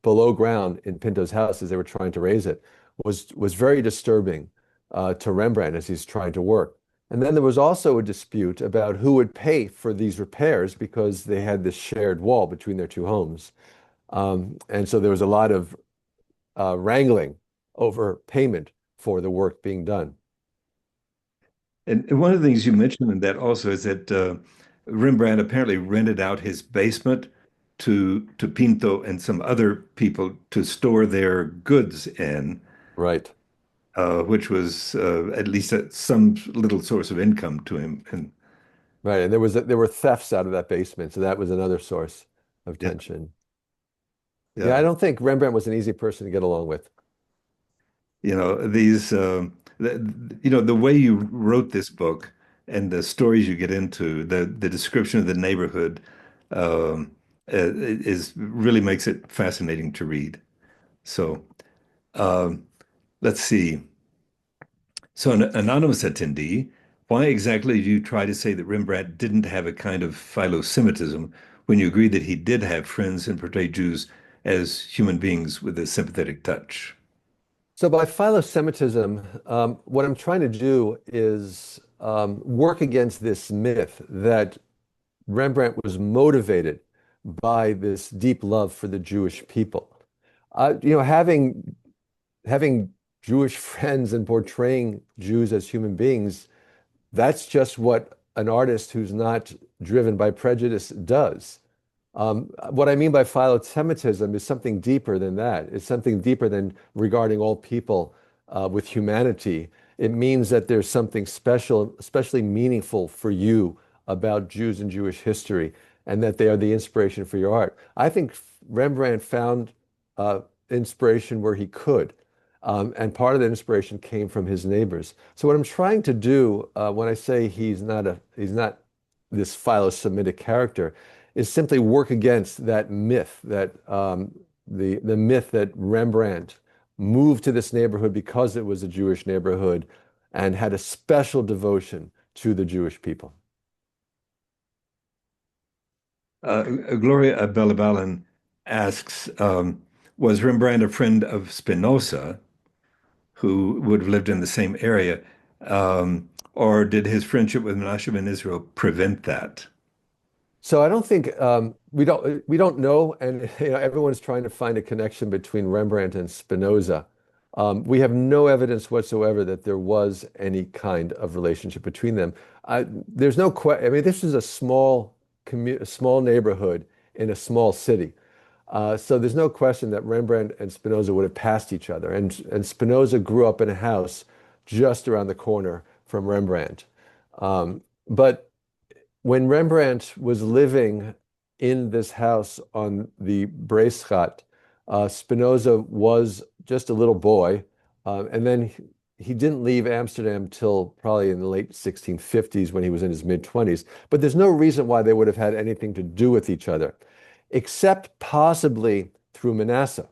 below ground in Pinto's house as they were trying to raise it was very disturbing to Rembrandt as he's trying to work. And then there was also a dispute about who would pay for these repairs because they had this shared wall between their two homes. And so there was a lot of wrangling over payment for the work being done. And one of the things you mentioned in that also is that Rembrandt apparently rented out his basement to Pinto and some other people to store their goods in, Right. which was at least some little source of income to him. And Right. And there were thefts out of that basement, so that was another source of yeah, tension. Yeah, I yeah, don't think Rembrandt was an easy person to get along with. these, the way you wrote this book and the stories you get into, the description of the neighborhood, um, is really makes it fascinating to read. So. Um, let's see. So, an anonymous attendee, why exactly do you try to say that Rembrandt didn't have a kind of philo-Semitism when you agree that he did have friends and portray Jews as human beings with a sympathetic touch? So by philo-Semitism, what I'm trying to do is work against this myth that Rembrandt was motivated by this deep love for the Jewish people. Having Jewish friends and portraying Jews as human beings, that's just what an artist who's not driven by prejudice does. What I mean by philo-Semitism is something deeper than that. It's something deeper than regarding all people with humanity. It means that there's something special, especially meaningful for you about Jews and Jewish history, and that they are the inspiration for your art. I think Rembrandt found inspiration where he could. And part of the inspiration came from his neighbors. So what I'm trying to do when I say he's not this philo-Semitic character is simply work against that myth that the myth that Rembrandt moved to this neighborhood because it was a Jewish neighborhood and had a special devotion to the Jewish people. Gloria Belabalan asks, was Rembrandt a friend of Spinoza, who would have lived in the same area, or did his friendship with Menachem ben Israel prevent that? So I don't think we don't know, and everyone's trying to find a connection between Rembrandt and Spinoza. We have no evidence whatsoever that there was any kind of relationship between them. There's no question. I mean, this is a small neighborhood in a small city. So there's no question that Rembrandt and Spinoza would have passed each other. And Spinoza grew up in a house just around the corner from Rembrandt. But when Rembrandt was living in this house on the Breestraat, Spinoza was just a little boy, and then he didn't leave Amsterdam till probably in the late 1650s when he was in his mid-20s. But there's no reason why they would have had anything to do with each other, except possibly through Manasseh,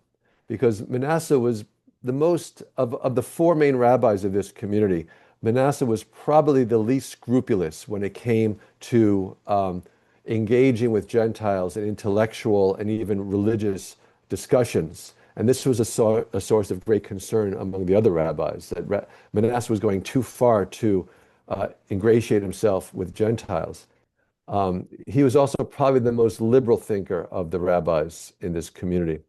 because Manasseh was the most of the four main rabbis of this community. Manasseh was probably the least scrupulous when it came to engaging with Gentiles in intellectual and even religious discussions. And this was a source of great concern among the other rabbis, that Manasseh was going too far to ingratiate himself with Gentiles. He was also probably the most liberal thinker of the rabbis in this community.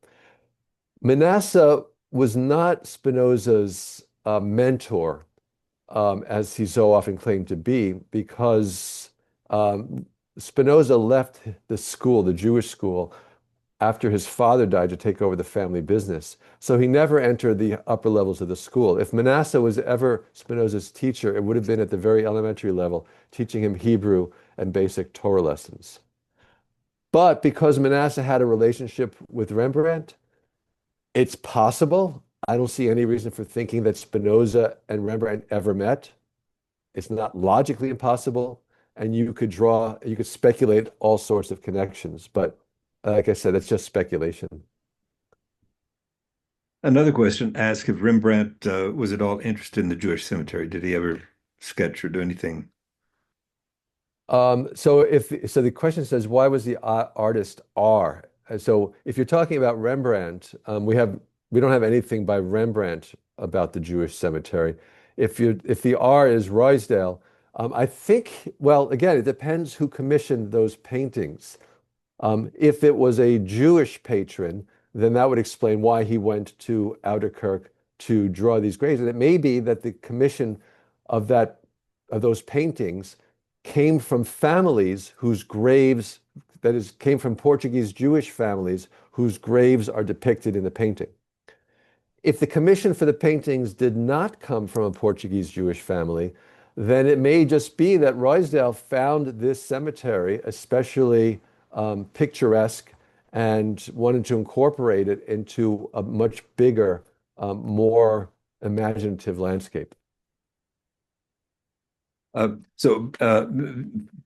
Manasseh was not Spinoza's mentor, as he so often claimed to be, because Spinoza left the school, the Jewish school, after his father died to take over the family business. So he never entered the upper levels of the school. If Manasseh was ever Spinoza's teacher, it would have been at the very elementary level, teaching him Hebrew and basic Torah lessons. But because Manasseh had a relationship with Rembrandt, it's possible. I don't see any reason for thinking that Spinoza and Rembrandt ever met. It's not logically impossible. And you could speculate all sorts of connections. But like I said, it's just speculation. Another question asked if Rembrandt was at all interested in the Jewish cemetery. Did he ever sketch or do anything? So the question says, why was the artist R? So if you're talking about Rembrandt, we don't have anything by Rembrandt about the Jewish cemetery. If the R is Ruysdael, I think, well, again, it depends who commissioned those paintings. If it was a Jewish patron, then that would explain why he went to Ouderkerk to draw these graves. And it may be that the commission of those paintings came from families whose graves, that is, came from Portuguese Jewish families whose graves are depicted in the painting. If the commission for the paintings did not come from a Portuguese Jewish family, then it may just be that Ruysdael found this cemetery especially picturesque and wanted to incorporate it into a much bigger, more imaginative landscape. So,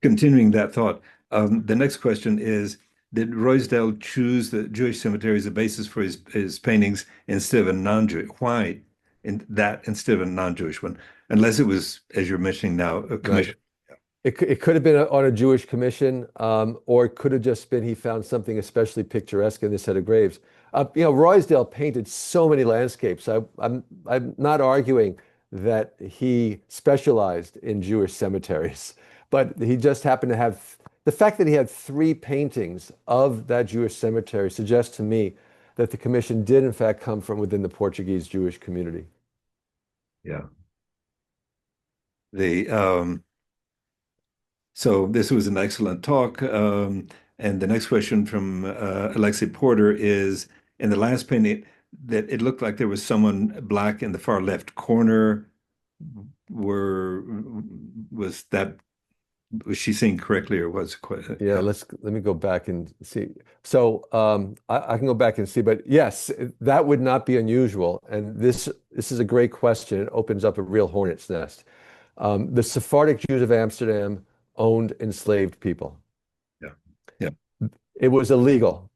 continuing that thought, the next question is, did Ruysdael choose the Jewish cemetery as a basis for his paintings instead of a non-Jewish? Why instead of a non-Jewish one? Unless it was, as you're mentioning now, a Right. commission. It could have been on a Jewish commission, or it could have just been he found something especially picturesque in this set of graves. Ruysdael painted so many landscapes. I'm not arguing that he specialized in Jewish cemeteries, but he just happened to have the fact that he had three paintings of that Jewish cemetery suggests to me that the commission did in fact come from within the Portuguese Jewish community. Yeah. The So this was an excellent talk. And the next question from Alexei Porter is, in the last painting, that it looked like there was someone black in the far left corner. Were was that was she seeing correctly or was quite Yeah, let me go back and see. So I can go back and see, but yes, that would not be unusual. And this is a great question. It opens up a real hornet's nest. The Sephardic Jews of Amsterdam owned enslaved people. yeah, yeah. It was illegal.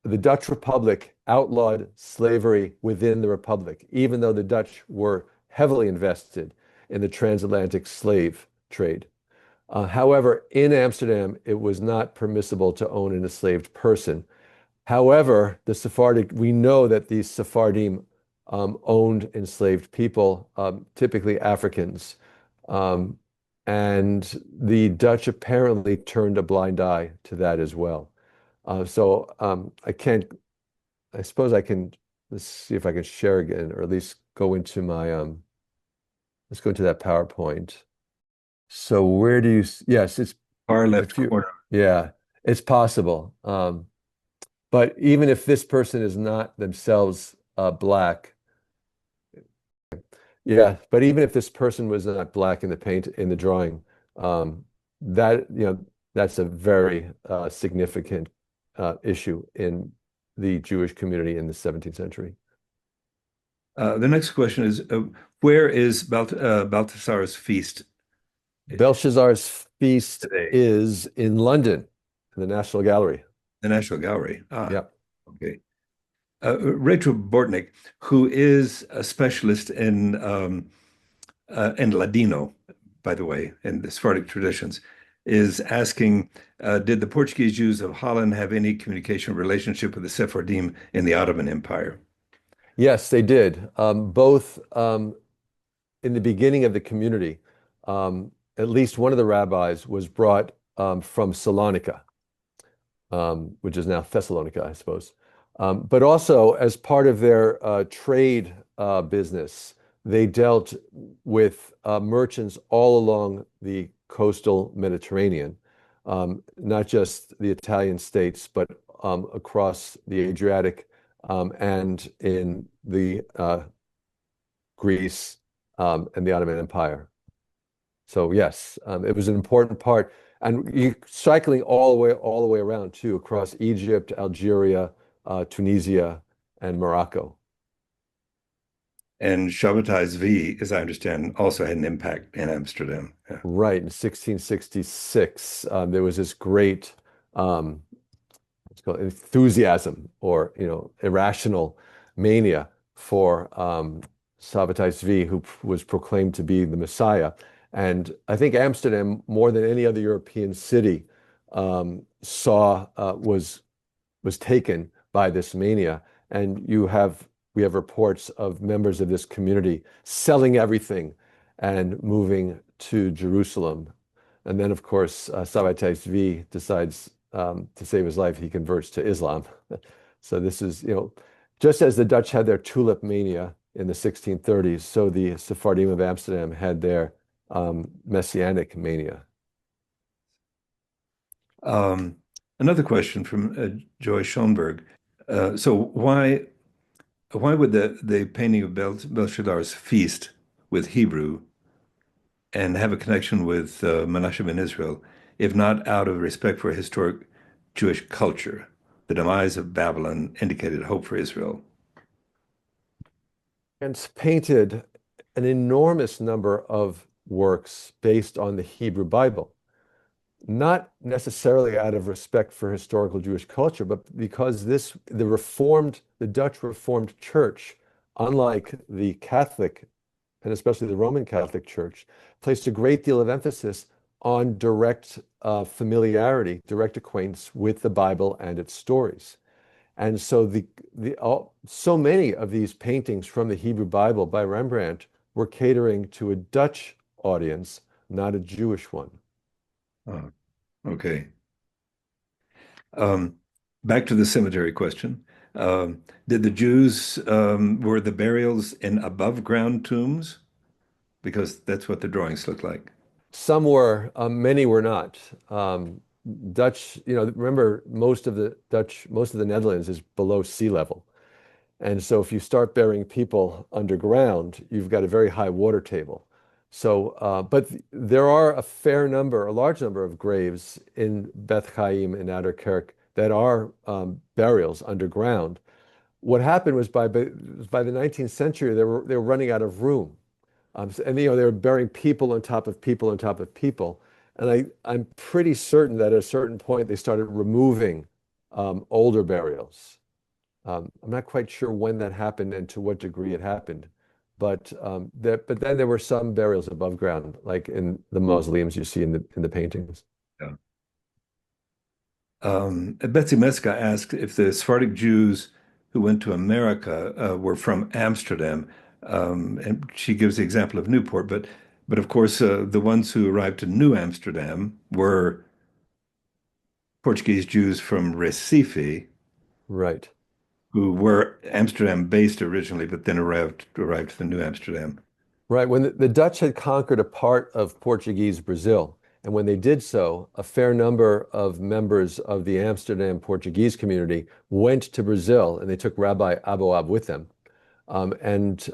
The Dutch Republic outlawed slavery within the Republic, even though the Dutch were heavily invested in the transatlantic slave trade. However, in Amsterdam, it was not permissible to own an enslaved person. However, we know that these Sephardim owned enslaved people, typically Africans. Um, and the Dutch apparently turned a blind eye to that as well. I suppose I can, let's see if I can share again, or at least go into let's go into that PowerPoint. So where do you, yes, it's, Far left if you, corner. yeah, it's possible. But even if this person is not themselves black, yeah, but even if this person was not black in the drawing, that, that's a very significant issue in the Jewish community in the 17th century. The next question is, where is Balthasar's feast Belshazzar's feast today? is in London, in the National Gallery. The National Gallery. Yeah. Okay. Rachel Bortnick, who is a specialist in Ladino, by the way, in the Sephardic traditions, is asking, did the Portuguese Jews of Holland have any communication relationship with the Sephardim in the Ottoman Empire? Yes, they did. Both in the beginning of the community, at least one of the rabbis was brought from Salonika, which is now Thessalonica, I suppose. But also, as part of their trade business, they dealt with merchants all along the coastal Mediterranean, not just the Italian states, but across the Adriatic and in the Greece and the Ottoman Empire. So yes, it was an important part, and cycling all the way around too, across Egypt, Algeria, Tunisia, and Morocco. And Shabbatai Zvi, as I understand, also had an impact in Amsterdam. Yeah. Right, in 1666, there was this great what's called enthusiasm or irrational mania for Shabbatai Zvi, who was proclaimed to be the Messiah. And I think Amsterdam, more than any other European city, was taken by this mania. And we have reports of members of this community selling everything and moving to Jerusalem. And then, of course, Shabbatai Zvi decides to save his life. He converts to Islam. So this is, just as the Dutch had their tulip mania in the 1630s, so the Sephardim of Amsterdam had their messianic mania. Um, Another question from Joy Schoenberg. So why would the painting of Belshazzar's feast with Hebrew and have a connection with Menachem in Israel, if not out of respect for historic Jewish culture? The demise of Babylon indicated hope for Israel. And painted an enormous number of works based on the Hebrew Bible, not necessarily out of respect for historical Jewish culture, but because the Dutch Reformed Church, unlike the Catholic and especially the Roman Catholic Church, placed a great deal of emphasis on direct familiarity, direct acquaintance with the Bible and its stories. And so so many of these paintings from the Hebrew Bible by Rembrandt were catering to a Dutch audience, not a Jewish one. Oh, okay. Um, Back to the cemetery question. Did the Jews, were the burials in above ground tombs? Because that's what the drawings look like. Some were, many were not. Dutch, remember most of the Netherlands is below sea level. And so if you start burying people underground, you've got a very high water table. So, but there are a large number of graves in Beth Chaim and Ouderkerk that are burials underground. What happened was by the 19th century, they were running out of room. And they were burying people on top of people on top of people. And I'm pretty certain that at a certain point they started removing older burials. I'm not quite sure when that happened and to what degree it happened, but then there were some burials above ground, like in the mausoleums you see in the paintings. Yeah. Betsy Meska asked if the Sephardic Jews who went to America were from Amsterdam, and she gives the example of Newport, but of course the ones who arrived to New Amsterdam were Portuguese Jews from Recife, Right. who were Amsterdam based originally, but then arrived to the New Amsterdam. Right. When the Dutch had conquered a part of Portuguese Brazil, and when they did so, a fair number of members of the Amsterdam Portuguese community went to Brazil and they took Rabbi Aboab with them and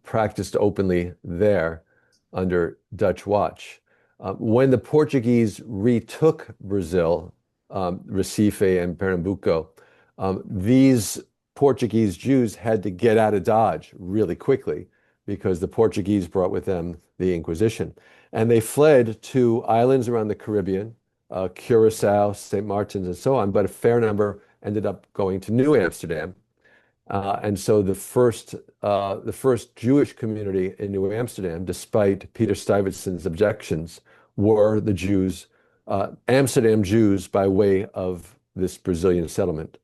practiced openly there under Dutch watch. When the Portuguese retook Brazil, Recife and Pernambuco, these Portuguese Jews had to get out of Dodge really quickly because the Portuguese brought with them the Inquisition. And they fled to islands around the Caribbean, Curacao, St. Martin's, and so on. But a fair number ended up going to New Amsterdam. And so the first Jewish community in New Amsterdam, despite Peter Stuyvesant's objections, were the Jews, Amsterdam Jews by way of this Brazilian settlement.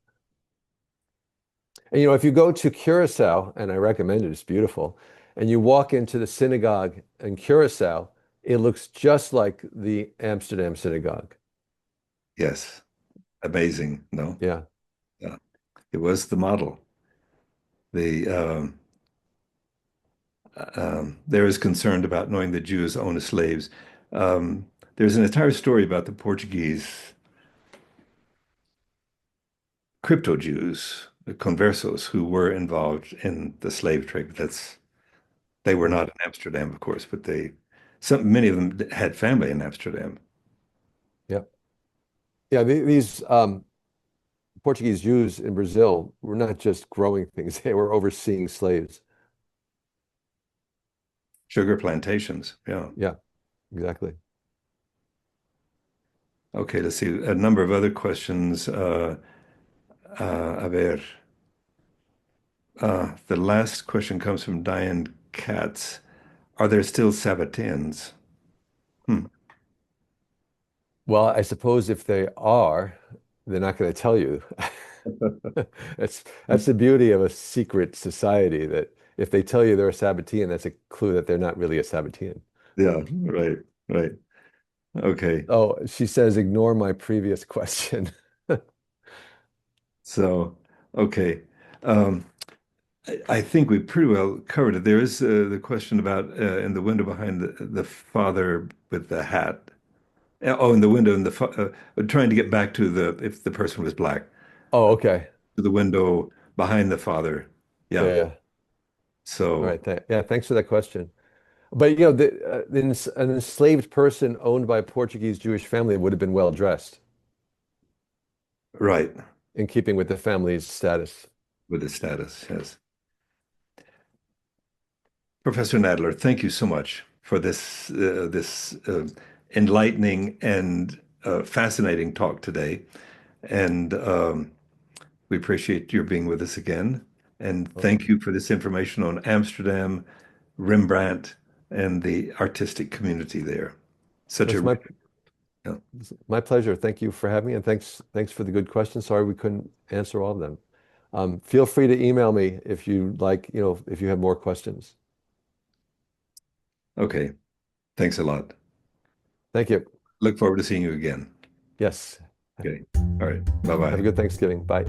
And if you go to Curacao, and I recommend it, it's beautiful, and you walk into the synagogue in Curacao, it looks just like the Amsterdam synagogue. Yes, amazing. No, Yeah. yeah, it was the model. The There is concerned about knowing that Jews own slaves. There's an entire story about the Portuguese crypto Jews, the conversos, who were involved in the slave trade. They were Mm. not in Amsterdam, of course, but many of them had family in Amsterdam. Yeah. Yeah. These Portuguese Jews in Brazil were not just growing things, they were overseeing slaves. Sugar plantations. Yeah. Yeah, exactly. Okay, let's see. A number of other questions. A ver. The last question comes from Diane Katz. Are there still Sabbateans? Hmm. Well, I suppose if they are, they're not going to tell you. That's the beauty of a secret society, that if they tell you they're a Sabbatean, that's a clue that they're not really a Sabbatean. Yeah, right, right. Okay. Oh, she says, ignore my previous question. So, Okay. Um, I think we pretty well covered it. There is the question about in the window behind the father with the hat. Oh, in the window in the trying to get back to the if the person was black, Oh, uh, okay. to the window behind the father. Yeah. Yeah, yeah. All So right. Yeah, thanks for that question. But an enslaved person owned by a Portuguese Jewish family would have been well dressed right in keeping with the family's status. with the status, yes. Professor Nadler, thank you so much for this enlightening and fascinating talk today. And we appreciate your being with us again. And Oh, thank you for this information on Amsterdam, Rembrandt, and the artistic community there. Such a it's rich, yeah. my pleasure. Thank you for having me, and thanks for the good questions. Sorry we couldn't answer all of them. Feel free to email me if you like, if you have more questions. Okay. Thanks a lot. Thank you. Look forward to seeing you again. Yes. Okay. All right. Have a Bye-bye. good Thanksgiving. Bye.